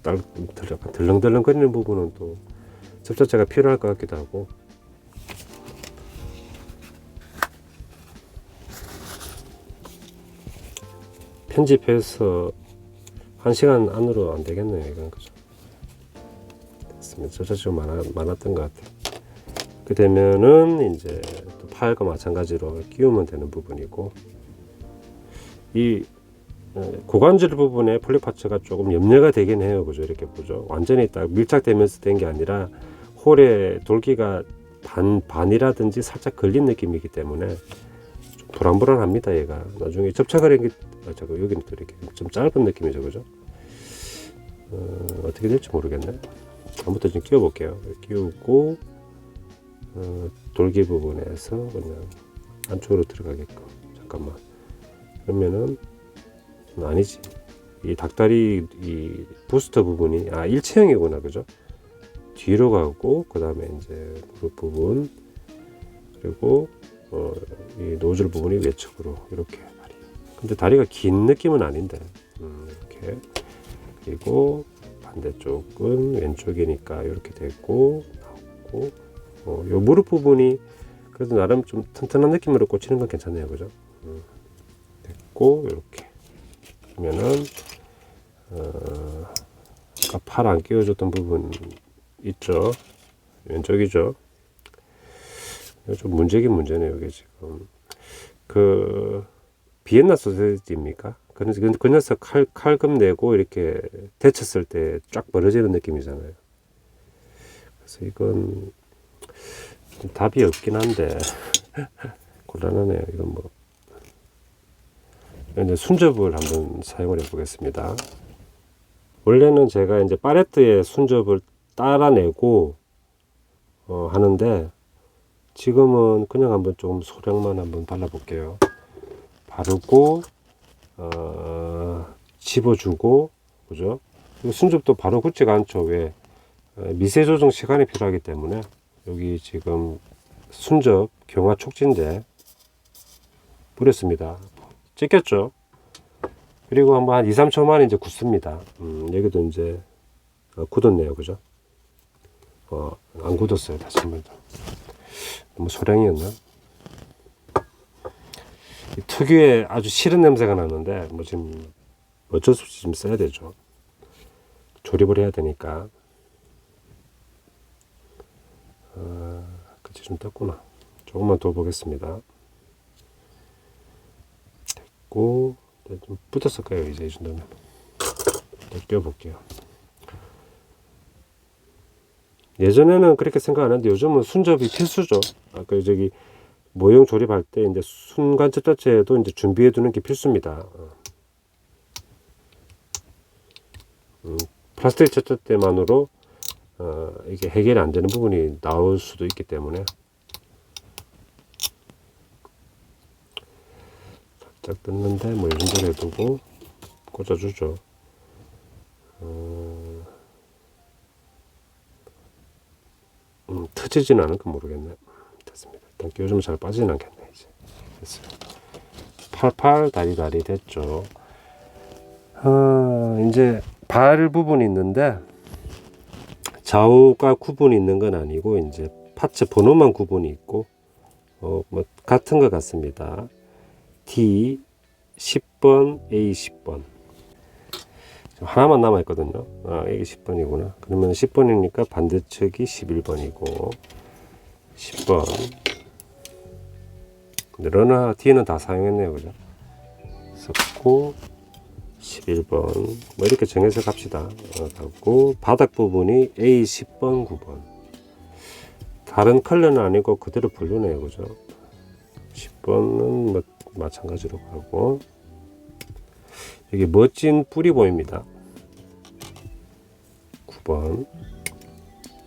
약간 덜렁덜렁거리는 부분은 또 접착제가 필요할 것 같기도 하고. 편집해서 1시간 안으로 안 되겠네요, 이건. 그죠? 됐습니다. 접착제가 많았던 것 같아요. 그 되면은 이제 또 파일과 마찬가지로 끼우면 되는 부분이고, 이 고관절 부분에 폴리파츠가 조금 염려가 되긴 해요. 그죠? 이렇게 보죠. 완전히 딱 밀착되면서 된 게 아니라 홀에 돌기가 반이라든지 살짝 걸린 느낌이기 때문에 좀 불안불안합니다. 얘가 나중에 접착을 한게 여기는 또 이렇게 좀 짧은 느낌이죠. 그죠? 어떻게 될지 모르겠네. 아무튼 좀 끼워 볼게요. 끼우고 돌기 부분에서 그냥 안쪽으로 들어가게끔. 잠깐만. 그러면은 아니지. 이 닭다리 이 부스터 부분이 일체형이구나. 그죠? 뒤로 가고, 그 다음에 이제 무릎 부분, 그리고 이 노즐 부분이 외측으로 이렇게 다리. 근데 다리가 긴 느낌은 아닌데 이렇게. 그리고 반대쪽은 왼쪽이니까 이렇게 됐고, 나오고, 요 무릎 부분이 그래도 나름 좀 튼튼한 느낌으로 꽂히는 건 괜찮네요. 그죠? 됐고, 이렇게. 그러면은 아까 팔 안 끼워줬던 부분 있죠? 왼쪽이죠? 이거 좀 문제긴 문제네요. 이게 지금 그 비엔나 소세지입니까? 그 녀석 칼금 내고 이렇게 데쳤을 때 쫙 벌어지는 느낌이잖아요. 그래서 이건 답이 없긴 한데 곤란하네요. 이건 뭐 이제 순접을 한번 사용을 해 보겠습니다. 원래는 제가 이제 팔레트에 순접을 따라내고 하는데, 지금은 그냥 한번 좀 소량만 한번 발라 볼게요. 바르고 집어주고, 그죠? 순접도 바로 굳지가 않죠. 왜? 미세 조정 시간이 필요하기 때문에. 여기 지금 순접 경화 촉진제 뿌렸습니다. 찍혔죠? 그리고 한번 한 2, 3초만 이제 굳습니다. 여기도 이제 굳었네요. 그죠? 안 굳었어요. 다시 한번 더. 너무 소량이었나? 특유의 아주 싫은 냄새가 나는데 뭐 지금 어쩔 수 없이 좀 써야 되죠. 조립을 해야 되니까. 그치, 좀 떴구나. 조금만 더 보겠습니다. 됐고, 좀 붙었을 거예요. 이제 이 정도면. 더 껴볼게요. 예전에는 그렇게 생각 안 했는데 요즘은 순접이 필수죠. 아까 저기 모형 조립할 때 이제 순간접 자체도 이제 준비해 두는 게 필수입니다. 플라스틱 접착제만으로 이게 해결이 안 되는 부분이 나올 수도 있기 때문에 살짝 뜯는데 뭐 이 정도로 해두고 꽂아주죠. 터지지는 않을 까 모르겠네. 됐습니다. 일단 끼워주면 잘 빠지진 않겠네. 이제 됐어요. 팔팔 다리다리 됐죠. 이제 발 부분이 있는데 좌우가 구분이 있는 건 아니고 이제 파츠 번호만 구분이 있고 뭐 같은 것 같습니다. D 10번, A 10번. 하나만 남아 있거든요. 이게 10번이구나. 그러면 10번이니까 반대측이 11번이고 10번. 근데 러너 D는 다 사용했네요. 그죠? 썼고 11번 뭐 이렇게 정해서 갑시다. 하고 바닥 부분이 A 10번 9번 다른 컬러는 아니고 그대로 블루네요. 그죠? 10번은 뭐 마찬가지로 가고 여기 멋진 뿔이 보입니다. 9번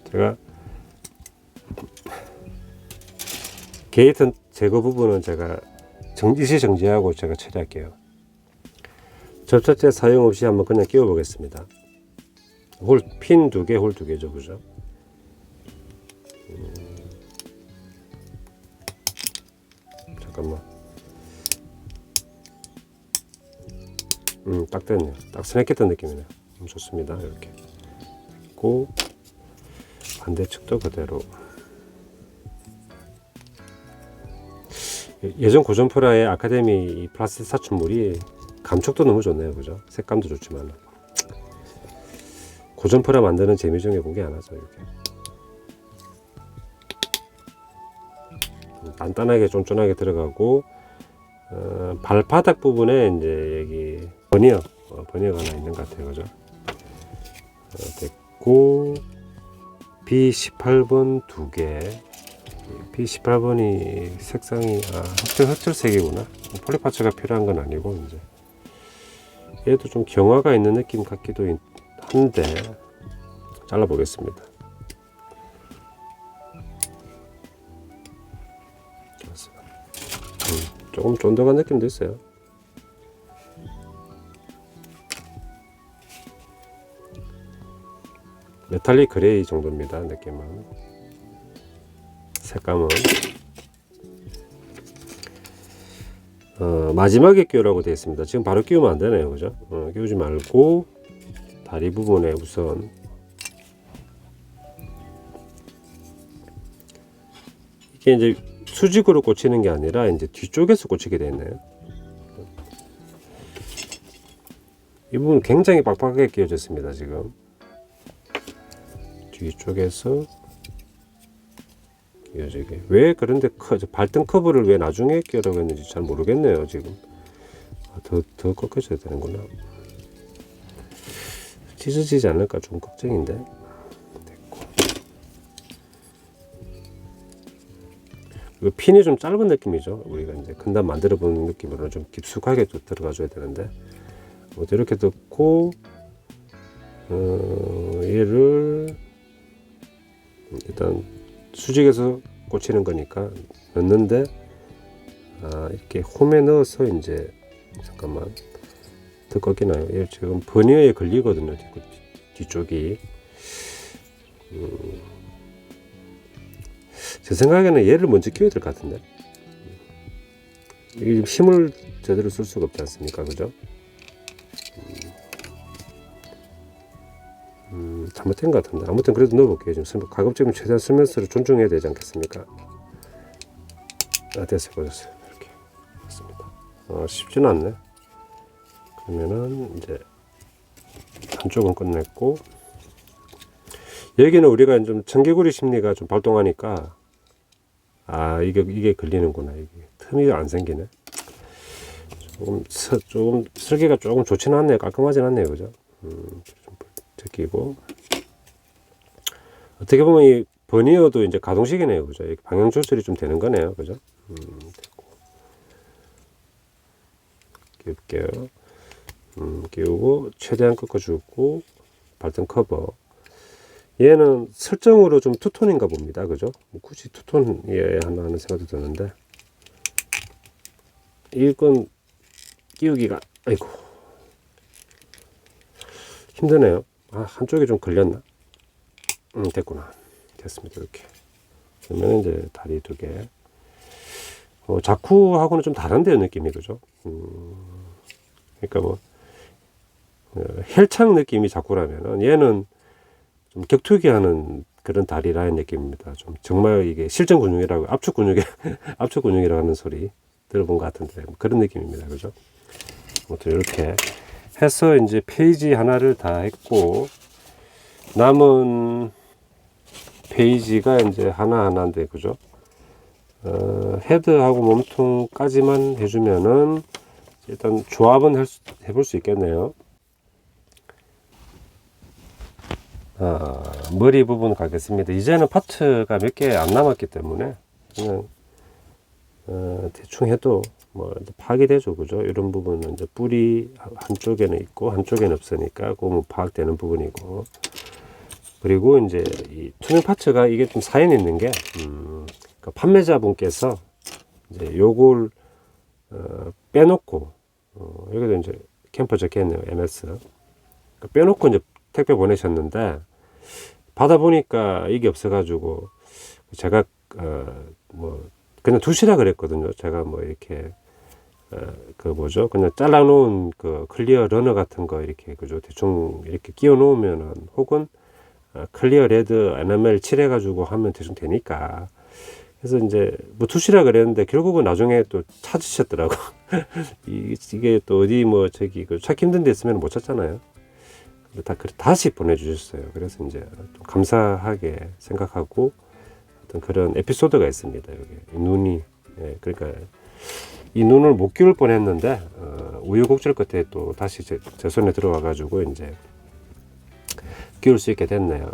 제가 게이트 제거 부분은 제가 일시 정지하고 제가 처리할게요. 접착제 사용 없이 한번 그냥 끼워 보겠습니다. 핀 2개, 홀 2개죠. 그죠? 잠깐만. 딱 됐네요. 딱 스냅했던 느낌이네요. 좋습니다. 이렇게 됐고 반대측도 그대로. 예전 고전프라의 아카데미 플라스틱 사춘물이 감촉도 너무 좋네요. 그죠? 색감도 좋지만 고전프라 만드는 재미 중에 그게 하나죠. 이렇게 단단하게 쫀쫀하게 들어가고 발바닥 부분에 이제 여기 버니어가 하나 있는 것 같아요. 그죠? 됐고 B18번 2개. B18번이 색상이 흑철색이구나. 폴리파츠가 필요한 건 아니고 이제 얘도 좀 경화가 있는 느낌 같기도 한데 잘라 보겠습니다. 조금 쫀득한 느낌도 있어요. 메탈릭 그레이 정도입니다. 느낌은. 색감은 마지막에 끼우라고 되어 있습니다. 지금 바로 끼우면 안 되네요. 그죠? 끼우지 말고 다리 부분에 우선 이게 이제 수직으로 꽂히는 게 아니라 이제 뒤쪽에서 꽂히게 되어 있네요. 이 부분 굉장히 빡빡하게 끼워졌습니다. 지금 뒤쪽에서 끼워지게. 왜 그런데 발등 커브를 왜 나중에 끼우라고 했는지 잘 모르겠네요. 지금 더 꺾여져야 되는구나. 찢어지지 않을까 좀 걱정인데. 됐고. 이거 핀이 좀 짧은 느낌이죠. 우리가 이제 근단 만들어 보는 느낌으로 좀 깊숙하게 또 들어가 줘야 되는데 이렇게 넣고 얘를 일단 수직에서 꽂히는 거니까 넣는데 이렇게 홈에 넣어서 이제 잠깐만 더 꺾이나요? 얘 지금 버니어에 걸리거든요. 뒤쪽이. 제 생각에는 얘를 먼저 끼워야 될 것 같은데 이 힘을 제대로 쓸 수가 없지 않습니까? 그죠? 잘못된 것 같은데 아무튼 그래도 넣어볼게요. 지금 가급적이면 최대한 설명서를 존중해야 되지 않겠습니까? 됐어요. 보셨어요. 이렇게 됐습니다. 쉽지는 않네. 그러면은 이제 한쪽은 끝냈고, 여기는 우리가 좀 청개구리 심리가 좀 발동하니까 이게 걸리는구나. 이게 틈이 안 생기네. 조금 설계가 조금 좋지는 않네요. 깔끔하진 않네요. 그죠? 좀 제끼고, 어떻게 보면 이 버니어도 이제 가동식이네요. 그죠? 방향 조절이 좀 되는 거네요. 그죠? 됐고. 끼울게요. 끼우고, 최대한 꺾어주고, 발등 커버. 얘는 설정으로 좀 투톤인가 봅니다. 그죠? 굳이 투톤이어야 하나 하는 생각도 드는데, 이건 끼우기가, 아이고, 힘드네요. 한쪽이 좀 걸렸나? 됐구나. 됐습니다. 이렇게. 그러면 이제 다리 2개. 자쿠하고는 좀 다른데요, 느낌이. 그죠? 그러니까 뭐, 헬창 느낌이 자쿠라면은, 얘는 좀 격투기 하는 그런 다리 라인 느낌입니다. 좀 정말 이게 실전 근육이라고, 압축 근육이라고 하는 소리 들어본 것 같은데, 그런 느낌입니다. 그죠? 아무튼 이렇게 해서 이제 페이지 하나를 다 했고, 남은 페이지가 이제 하나하나인데, 그죠? 헤드하고 몸통까지만 해주면은 일단 조합은 해볼 수 있겠네요. 머리 부분 가겠습니다. 이제는 파트가 몇 개 안 남았기 때문에 그냥 대충 해도 뭐 파악이 되죠. 그죠? 이런 부분은 이제 뿔이 한쪽에는 있고 한쪽에는 없으니까 그거 파악되는 부분이고, 그리고 이제 이 투명 파츠가 이게 좀 사연이 있는 게 그 판매자분께서 이제 요걸 빼놓고 여기도 이제 캠퍼 적혀있네요. MS 빼놓고 이제 택배 보내셨는데, 받아보니까 이게 없어가지고 제가 뭐 그냥 두시라 그랬거든요. 제가 뭐 이렇게 그 뭐죠, 그냥 잘라놓은 그 클리어 러너 같은 거 이렇게, 그죠, 대충 이렇게 끼워 놓으면은, 혹은 클리어 레드 에나멜 칠해가지고 하면 대충 되니까. 그래서 이제 뭐 두시라 그랬는데 결국은 나중에 또 찾으셨더라고. 이게 또 어디 뭐 저기 그 찾기 힘든 데 있으면 못 찾잖아요. 다시 보내주셨어요. 그래서 이제 좀 감사하게 생각하고 어떤 그런 에피소드가 있습니다. 여기 이 눈이, 그러니까 이 눈을 못 끼울 뻔했는데 우여곡절 끝에 또 다시 제 손에 들어와가지고 이제 끼울 수 있게 됐네요.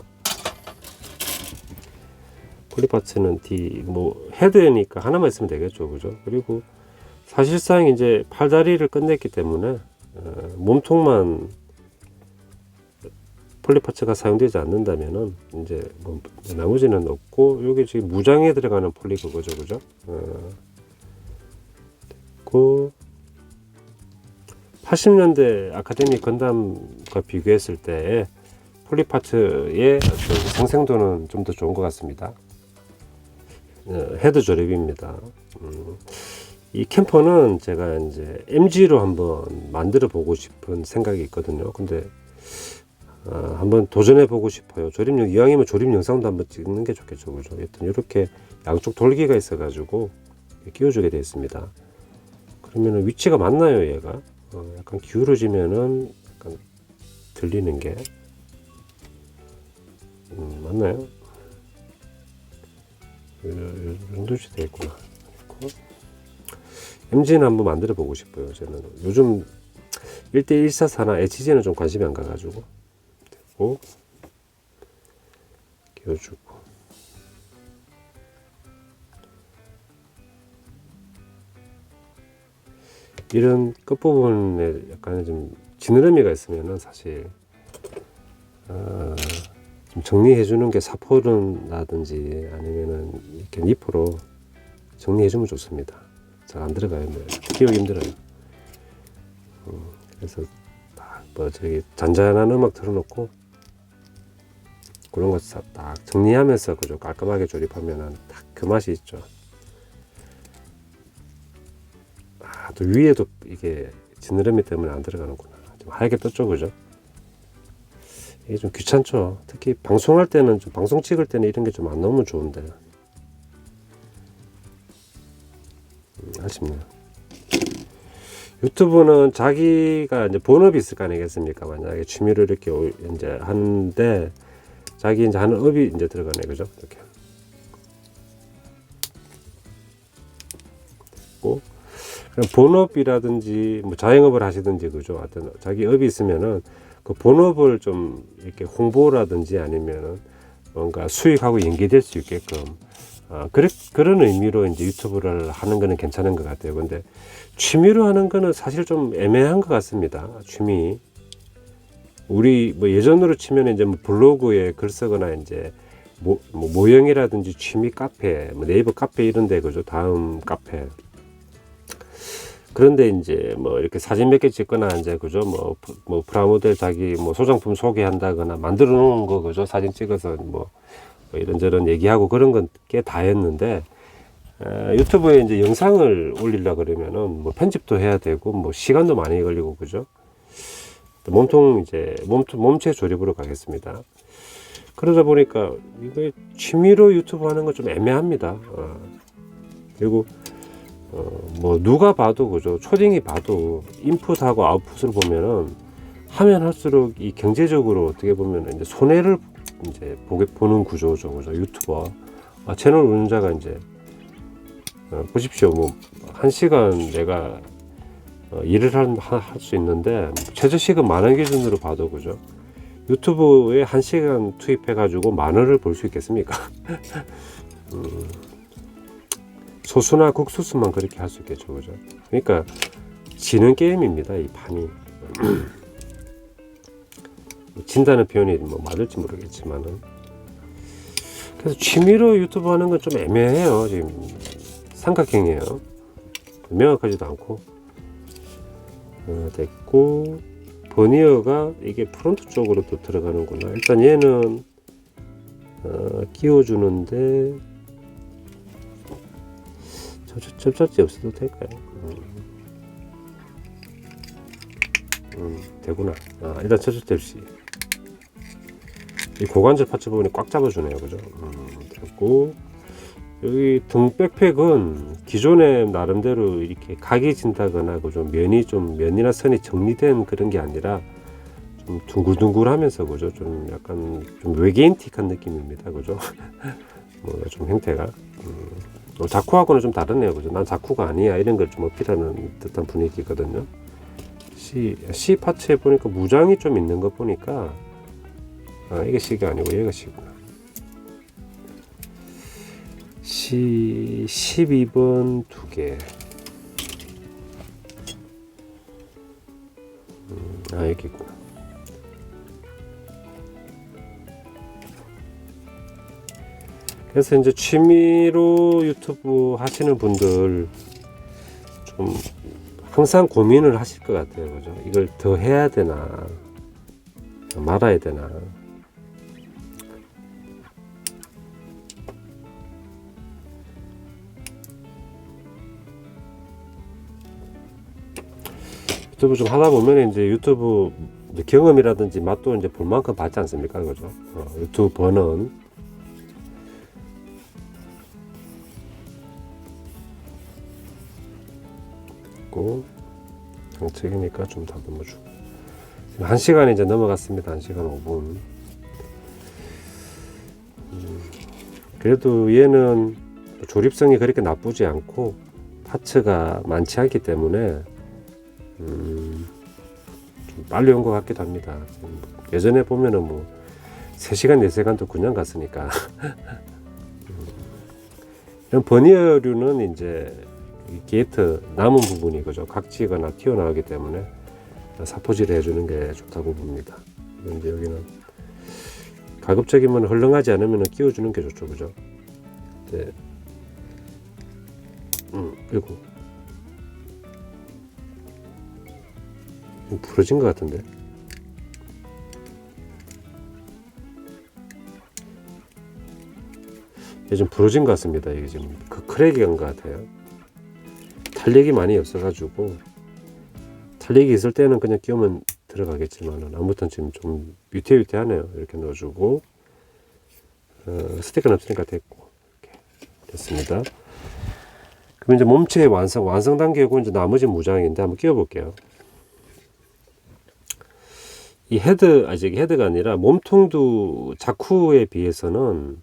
폴리파츠는 뭐 헤드니까 하나만 있으면 되겠죠, 그죠? 그리고 사실상 이제 팔다리를 끝냈기 때문에 몸통만 폴리파츠가 사용되지 않는다면은 이제 뭐 나머지는 없고, 여기 지금 무장에 들어가는 폴리 그거죠, 그죠? 됐고, 80년대 아카데미 건담과 비교했을 때 폴리파츠의 어떤 생생도는 좀 더 좋은 것 같습니다. 헤드 조립입니다. 이 캠퍼는 제가 이제 MG로 한번 만들어 보고 싶은 생각이 있거든요. 근데 한번 도전해 보고 싶어요. 이왕이면 조립 영상도 한번 찍는 게 좋겠죠, 그죠? 하여튼 이렇게 양쪽 돌기가 있어 가지고 끼워주게 되어 있습니다. 그러면 위치가 맞나요, 얘가? 약간 기울어지면은 약간 들리는 게 맞나요? 이 정도씩 되어 있구나. MG는 한번 만들어 보고 싶어요. 저는 요즘 1대144나 HG는 좀 관심이 안 가가지고. 됐고, 끼워주고, 이런 끝부분에 약간 좀 지느러미가 있으면은 사실 좀 정리해 주는 게 사포른라든지 아니면은 이렇게 니프로 정리해 주면 좋습니다. 잘 안 들어가요. 끼우기 힘들어요. 그래서 뭐 저기 잔잔한 음악 틀어놓고 그런 거 딱 정리하면서 그죠, 깔끔하게 조립하면은 딱 그 맛이 있죠. 또 위에도 이게 지느러미 때문에 안 들어가는구나. 좀 하얗게 떴죠, 그죠? 이게 좀 귀찮죠. 특히 방송할 때는 좀 방송 찍을 때는 이런 게 좀 안 나오면 좋은데 아쉽네요. 유튜브는 자기가 이제 본업이 있을 거 아니겠습니까? 만약에 취미를 이렇게 이제 하는데 자기 이제 하는 업이 이제 들어가네, 그죠? 이렇게. 고 본업이라든지 뭐 자영업을 하시든지 그죠? 하여튼 자기 업이 있으면은 그 본업을 좀 이렇게 홍보라든지 아니면은 뭔가 수익하고 연계될 수 있게끔 그런 의미로 이제 유튜브를 하는 거는 괜찮은 것 같아요. 근데 취미로 하는 거는 사실 좀 애매한 것 같습니다. 취미. 우리 뭐 예전으로 치면 이제 뭐 블로그에 글 쓰거나 이제 뭐 모형이라든지 취미 카페, 뭐 네이버 카페 이런 데 그죠? 다음 카페. 그런데 이제 뭐 이렇게 사진 몇 개 찍거나 이제 그죠? 뭐 프라모델 자기 뭐 소장품 소개한다거나 만들어 놓은 거 그죠? 사진 찍어서 뭐 이런저런 얘기하고 그런 건 꽤 다였는데 유튜브에 이제 영상을 올리려 그러면은 뭐 편집도 해야 되고 뭐 시간도 많이 걸리고 그죠? 몸체 조립으로 가겠습니다. 그러다 보니까 이거 취미로 유튜브 하는 건 좀 애매합니다. 그리고 뭐 누가 봐도 그죠? 초딩이 봐도 인풋하고 아웃풋을 보면은 하면 할수록 이 경제적으로 어떻게 보면 이제 손해를 이제 보는 구조죠, 그죠? 유튜버 채널 운영자가 이제 보십시오. 뭐 1시간 내가 일을 할 수 있는데 최저시급 10,000원 기준으로 봐도 그죠? 유튜브에 1시간 투입해 가지고 10,000원을 벌 수 있겠습니까? 소수나 국수수만 그렇게 할 수 있겠죠, 그죠? 그러니까 지는 게임입니다, 이 판이. 진다는 표현이 뭐 맞을지 모르겠지만은. 그래서 취미로 유튜브 하는 건 좀 애매해요. 지금 삼각형이에요. 명확하지도 않고. 됐고, 버니어가 이게 프론트 쪽으로 또 들어가는구나. 일단 얘는 끼워주는데 접착제 없어도 될까요? 되구나. 일단 접착제 없이 이 고관절 파츠 부분이 꽉 잡아주네요, 그죠? 됐고, 여기 등 백팩은 기존에 나름대로 이렇게 각이 진다거나 그죠? 면이나 선이 정리된 그런 게 아니라 좀 둥글둥글하면서 그죠? 좀 약간 좀 외계인틱한 느낌입니다, 그죠? 뭔가 좀 형태가 자쿠하고는 좀 다르네요, 그죠? 난 자쿠가 아니야 이런 걸 좀 어필하는 듯한 분위기거든요. C 파츠에 보니까 무장이 좀 있는 거 보니까 이게 C가 아니고 얘가 C구나. C 12번 2개. 여기 있구나. 그래서 이제 취미로 유튜브 하시는 분들 좀 항상 고민을 하실 것 같아요, 그죠? 이걸 더 해야 되나 말아야 되나. 유튜브 좀 하다 보면 이제 유튜브 이제 경험이라든지 맛도 이제 볼 만큼 받지 않습니까, 그죠? 유튜브 버는 있고 정책이니까 좀 다듬어주고. 1시간이 이제 넘어갔습니다. 1시간 5분. 그래도 얘는 조립성이 그렇게 나쁘지 않고 파츠가 많지 않기 때문에 좀 빨리 온 것 같기도 합니다. 예전에 보면은 뭐 3시간 4시간도 그냥 갔으니까. 이런 버니어류는 이제 게이트 남은 부분이 그죠? 각지거나 튀어나오기 때문에 사포질을 해주는 게 좋다고 봅니다. 이제 여기는 가급적이면 헐렁하지 않으면 끼워주는 게 좋죠, 그죠? 네. 그리고 부러진 것 같은데. 이게 좀 부러진 것 같습니다. 이게 지금 크랙이 간 것 같아요. 탄력이 많이 없어가지고 탄력이 있을 때는 그냥 끼우면 들어가겠지만은 아무튼 지금 좀 위태위태하네요. 이렇게 넣어주고 스티커는 없으니까 됐고 이렇게 됐습니다. 그럼 이제 몸체 완성 단계고 이제 나머지 무장인데 한번 끼워볼게요. 이 아직 헤드가 아니라 몸통도 자쿠에 비해서는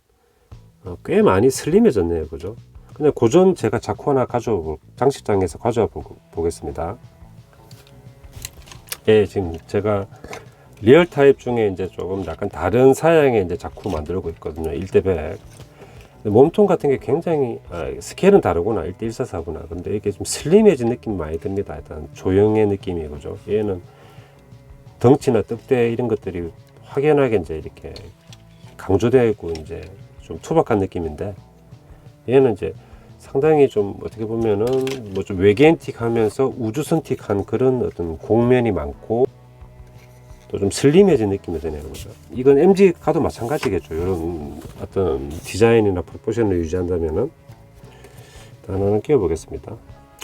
꽤 많이 슬림해졌네요. 그죠? 그냥 고전 제가 자쿠 하나 장식장에서 가져와 보겠습니다. 예, 지금 제가 리얼 타입 중에 이제 조금 약간 다른 사양의 이제 자쿠 만들고 있거든요. 1대100. 몸통 같은 게 굉장히 스케일은 다르구나. 1대144구나. 근데 이게 좀 슬림해진 느낌이 많이 듭니다. 일단 조형의 느낌이 그죠. 얘는 덩치나 떡대 이런 것들이 확연하게 이제 이렇게 강조되고 이제 좀 투박한 느낌인데, 얘는 이제 상당히 좀 어떻게 보면은 뭐 좀 외계인틱하면서 우주선틱한 그런 어떤 공면이 많고 또 좀 슬림해진 느낌이 드네요. 그죠? 이건 MG가도 마찬가지겠죠. 이런 어떤 디자인이나 프로포션을 유지한다면은. 하나는 끼워 보겠습니다.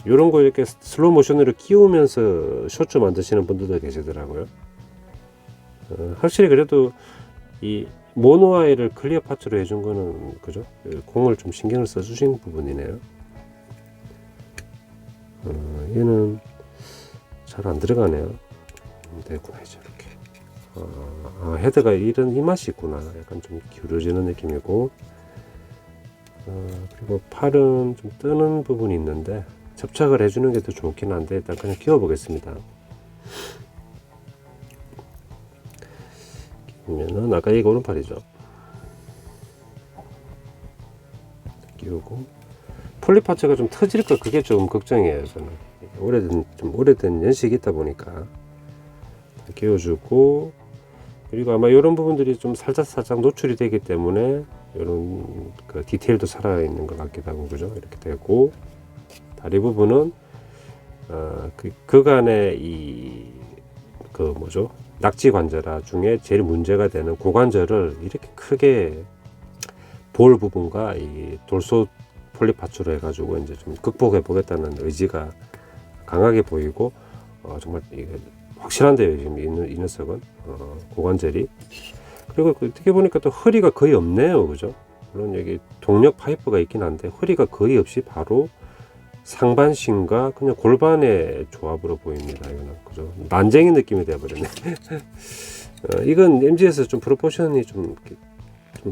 이런 거 이렇게 슬로우 모션으로 끼우면서 쇼츠 만드시는 분들도 계시더라고요. 확실히 그래도 이 모노아이를 클리어 파츠로 해준 거는 그죠? 공을 좀 신경을 써주신 부분이네요. 얘는 잘 안 들어가네요. 되구나 이제 이렇게. 헤드가 이 맛이 있구나. 약간 좀 기울어지는 느낌이고, 그리고 팔은 좀 뜨는 부분이 있는데 접착을 해주는 게 더 좋긴 한데 일단 그냥 끼워 보겠습니다. 끼우면은 아까 이거 오른팔이죠. 끼우고 폴리 파츠가 좀 터질까 그게 좀 걱정이에요. 저는 오래된 연식이 있다 보니까 끼워주고, 그리고 아마 이런 부분들이 좀 살짝 노출이 되기 때문에 이런 그 디테일도 살아있는 것 같기도 하고 그죠. 이렇게 되고, 다리 부분은 그간의 그 뭐죠, 낙지 관절화 중에 제일 문제가 되는 고관절을 이렇게 크게 볼 부분과 이 돌소 폴리파츠로 해가지고 이제 좀 극복해 보겠다는 의지가 강하게 보이고, 정말 이게 확실한데요. 지금 이 녀석은 고관절이. 그리고 어떻게 보니까 또 허리가 거의 없네요. 그죠? 물론 여기 동력 파이프가 있긴 한데 허리가 거의 없이 바로 상반신과 그냥 골반의 조합으로 보입니다. 이거는 그죠? 난쟁이 느낌이 되어버렸네. 이건 MG에서 좀 프로포션이 좀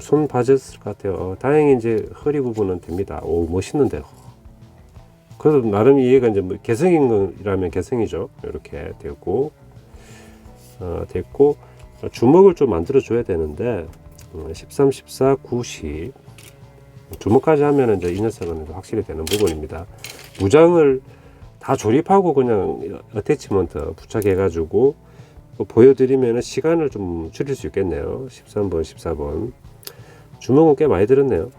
손 봐졌을 것 같아요. 다행히 이제 허리 부분은 됩니다. 오, 멋있는데. 그래도 나름 이해가 이제 뭐 개성이라면 개성이죠. 이렇게 되고, 됐고, 주먹을 좀 만들어 줘야 되는데 13, 14, 9, 10 주먹까지 하면 이제 이 녀석은 확실히 되는 부분입니다. 무장을 다 조립하고 그냥 어태치먼트 부착해 가지고 보여드리면 시간을 좀 줄일 수 있겠네요. 13번, 14번 주먹은 꽤 많이 들었네요.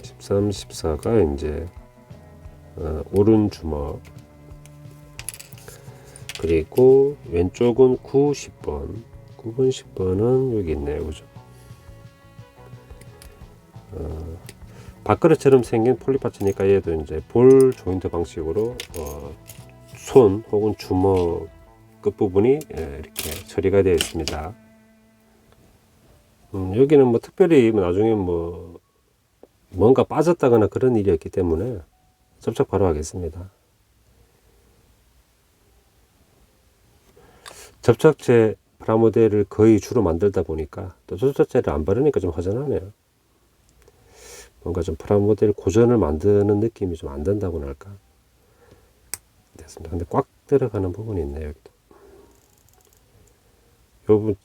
13, 14가 이제 오른 주먹, 그리고 왼쪽은 9, 10번 9번, 10번은 여기 있네요. 그죠? 밥그릇처럼 생긴 폴리파츠니까 얘도 이제 볼 조인트 방식으로 손 혹은 주먹 끝부분이 이렇게 처리가 되어 있습니다. 여기는 뭐 특별히 나중에 뭐 뭔가 빠졌다거나 그런 일이 없기 때문에 접착 바로 하겠습니다. 접착제 프라모델을 거의 주로 만들다 보니까 또 접착제를 안 바르니까 좀 허전하네요. 뭔가 좀 프라모델 고전을 만드는 느낌이 좀 안 든다고나 할까. 됐습니다. 근데 꽉 들어가는 부분이 있네요. 여기도. 요 부분,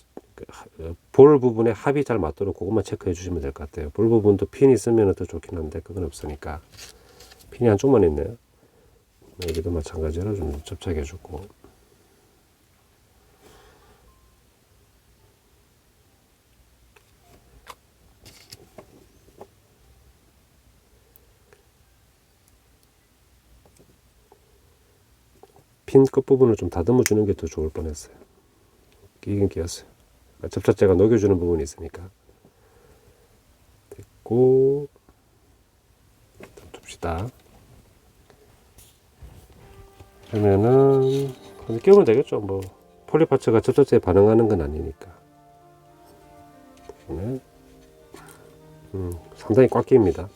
볼 부분에 합이 잘 맞도록 그것만 체크해 주시면 될 것 같아요. 볼 부분도 핀이 있으면 더 좋긴 한데 그건 없으니까 핀이 한쪽만 있네요. 여기도 마찬가지로 좀 접착해 주고, 핀 끝부분을 좀 다듬어 주는 게 더 좋을 뻔했어요. 끼긴 끼었어요. 접착제가 녹여주는 부분이 있으니까. 됐고, 둡시다. 그러면은 끼우면 되겠죠. 뭐 폴리파츠가 접착제에 반응하는 건 아니니까. 네. 상당히 꽉 낍니다.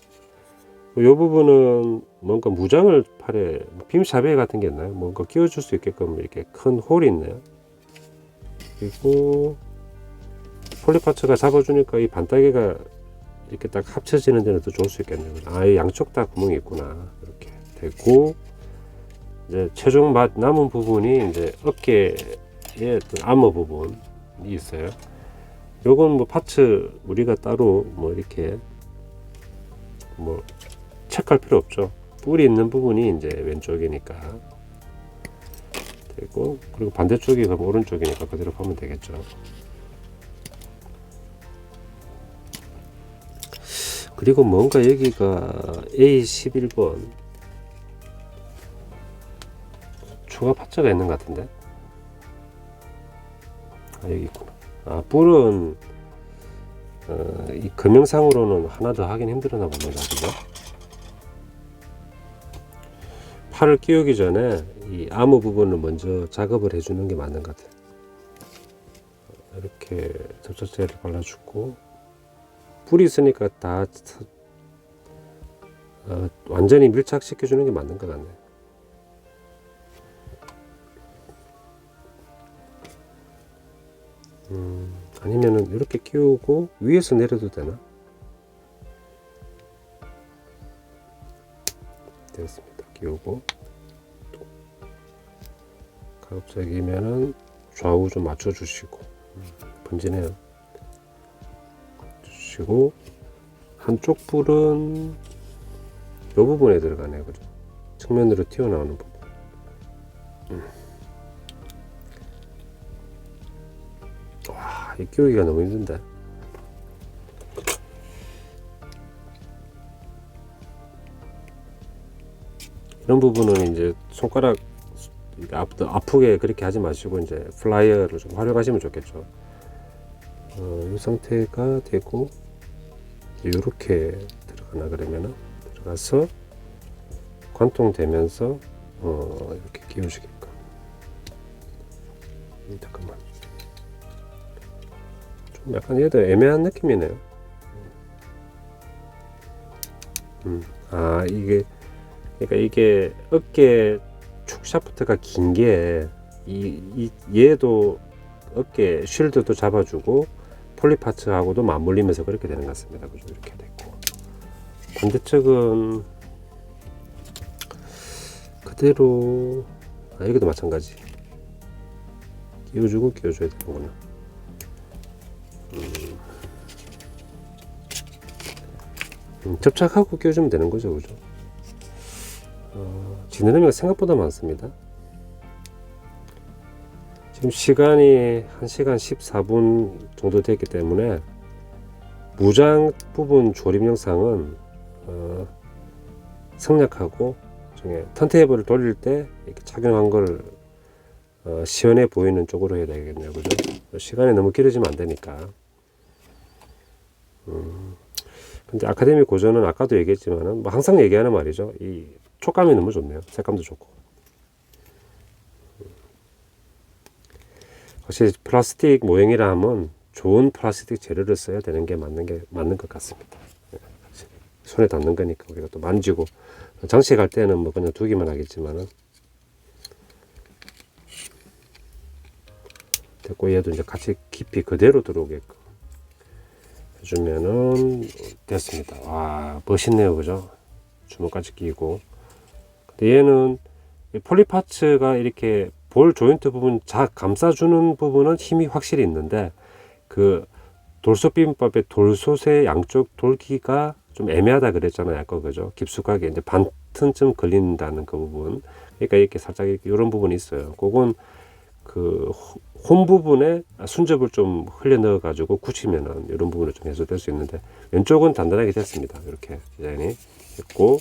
이 부분은 뭔가 무장을 팔에 빔샤베 같은 게 있나요? 뭔가 끼워줄 수 있게끔 이렇게 큰 홀이 있네요. 그리고 폴리파츠가 잡아주니까 이 반따개가 이렇게 딱 합쳐지는 데는 더 좋을 수 있겠네요. 아예 양쪽 다 구멍이 있구나. 이렇게 되고, 이제 최종 남은 부분이 이제 어깨에 어떤 아머 부분이 있어요. 요건 뭐 파츠 우리가 따로 뭐 이렇게 뭐 체크할 필요 없죠. 뿔이 있는 부분이 이제 왼쪽이니까 되고, 그리고 반대쪽이 그럼 오른쪽이니까 그대로 보면 되겠죠. 그리고 뭔가 여기가 A11번 추가 파츠가 있는 것 같은데. 아, 여기 있구나. 아, 뿔은 이 금형상으로는 하나 더 하긴 힘들었나 봅니다. 그죠? 팔을 끼우기 전에 이 아무 부분을 먼저 작업을 해주는 게 맞는 것 같아요. 이렇게 접착제를 발라주고, 뿔이 있으니까 다 완전히 밀착시켜주는 게 맞는 것 같네요. 아니면은 이렇게 끼우고 위에서 내려도 되나? 되었습니다. 끼우고 가급적이면은 좌우 좀 맞춰주시고, 번지네요. 주시고, 한쪽 뿔은 이 부분에 들어가네요. 그죠? 측면으로 튀어나오는 부분. 와, 이 끼우기가 너무 힘든데. 이런 부분은 이제 손가락 아프게 그렇게 하지 마시고 이제 플라이어를 좀 활용하시면 좋겠죠. 이 상태가 되고, 이렇게 들어가나 그러면은 들어가서 관통되면서 이렇게 끼워주게끔. 잠깐만. 좀 약간 얘도 애매한 느낌이네요. 아, 이게 그러니까 이게 어깨 축 샤프트가 긴 게 얘도 어깨 쉴드도 잡아주고 폴리파츠하고도 맞물리면서 그렇게 되는 것 같습니다. 그죠? 이렇게 됐고, 반대쪽은 그대로 여기도 마찬가지 끼워주고 끼워줘야 되는구나. 접착하고 끼워주면 되는 거죠. 그죠? 지느러미가 생각보다 많습니다. 지금 시간이 1시간 14분 정도 됐기 때문에 무장 부분 조립 영상은 생략하고 중에 턴테이블을 돌릴 때 이렇게 착용한 걸 시원해 보이는 쪽으로 해야 되겠네요. 그죠? 시간이 너무 길어지면 안 되니까. 근데 아카데미 고전은 아까도 얘기했지만은 뭐 항상 얘기하는 말이죠. 이 촉감이 너무 좋네요. 색감도 좋고. 확실히 플라스틱 모형이라 하면 좋은 플라스틱 재료를 써야 되는 게 맞는 것 같습니다. 손에 닿는 거니까 우리가 또 만지고 장식할 때는 뭐 그냥 두기만 하겠지만은 됐고, 얘도 이제 같이 깊이 그대로 들어오게끔 해주면은 됐습니다. 와, 멋있네요. 그죠? 주먹까지 끼고. 근데 얘는 폴리파츠가 이렇게 볼 조인트 부분 감싸주는 부분은 힘이 확실히 있는데, 그 돌솥 비빔밥의 돌솥의 양쪽 돌기가 좀 애매하다 그랬잖아요. 아까 그죠? 깊숙하게 이제 반 튼쯤 걸린다는 그 부분. 그러니까 이렇게 살짝 이런 부분이 있어요. 그건 그 홈 부분에 순접을 좀 흘려 넣어 가지고 굳히면은 이런 부분을 좀 해소될 수 있는데, 왼쪽은 단단하게 됐습니다. 이렇게 디자인이 됐고,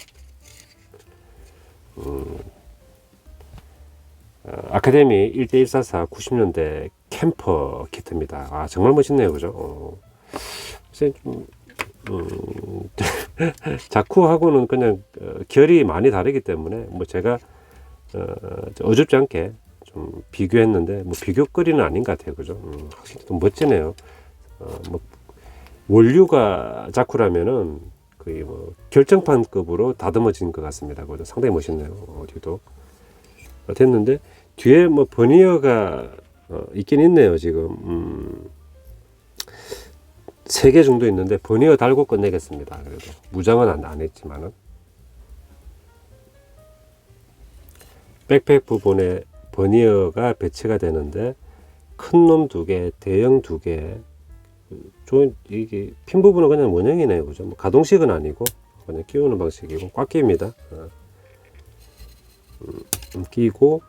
아카데미 1대144 90년대 캠퍼 키트입니다. 아, 정말 멋있네요. 그죠? 좀 자쿠하고는 그냥 결이 많이 다르기 때문에 뭐 제가 어줍지 않게 좀 비교했는데 뭐 비교거리는 아닌 것 같아요. 그죠? 확실히 좀 멋지네요. 뭐 원류가 자쿠라면은 거의 뭐 결정판급으로 다듬어진 것 같습니다. 그죠? 상당히 멋있네요. 뒤도 됐는데 뒤에 뭐 버니어가 있긴 있네요. 지금 3개 정도 있는데 버니어 달고 끝내겠습니다. 그래도 무장은 안 했지만은 백팩 부분에 버니어가 배치가 되는데 큰 놈 2개, 대형 2개. 이게 핀 부분은 그냥 원형이네요. 그죠? 뭐 가동식은 아니고 그냥 끼우는 방식이고 꽉 끼입니다. 끼고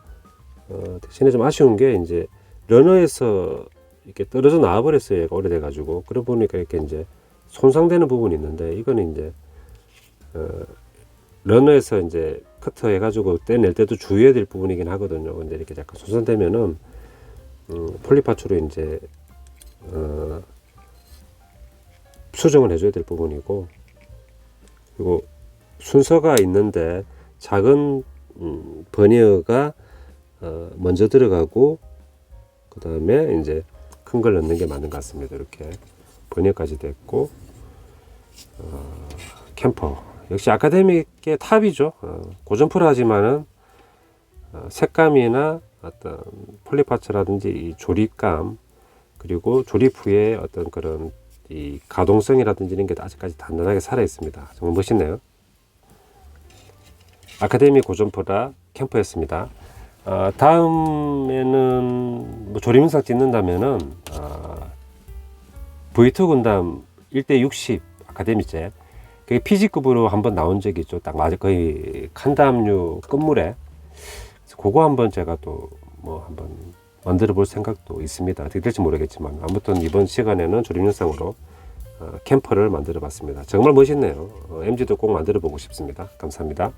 대신에 좀 아쉬운 게 이제 러너에서 이렇게 떨어져 나와 버렸어요. 얘가 오래돼 가지고. 그러 보니까 이렇게 이제 손상되는 부분이 있는데 이거는 이제 러너에서 이제 커터 해가지고 떼낼 때도 주의해야 될 부분이긴 하거든요. 근데 이렇게 약간 손상되면은 폴리파츠로 이제 수정을 해줘야 될 부분이고, 그리고 순서가 있는데 작은 버니어가 먼저 들어가고 그 다음에 이제 큰 걸 넣는 게 맞는 것 같습니다. 이렇게 버니어까지 됐고, 캠퍼 역시 아카데믹의 탑이죠. 고전프라 하지만은 색감이나 어떤 폴리파츠라든지 이 조립감, 그리고 조립 후에 어떤 그런 이 가동성이라든지 이런 게 아직까지 단단하게 살아 있습니다. 정말 멋있네요. 아카데미 고전프라 캠퍼였습니다. 다음에는 뭐 조립 영상 찍는다면은 V2 군담 1대60 아카데미제, 그게 PG급으로 한번 나온 적이 있죠. 딱 맞아, 거의 칸담류 끝물에. 그거 한번 제가 또 뭐 한번 만들어 볼 생각도 있습니다. 어떻게 될지 모르겠지만 아무튼 이번 시간에는 조립 영상으로 캠퍼를 만들어 봤습니다. 정말 멋있네요. MG도 꼭 만들어 보고 싶습니다. 감사합니다.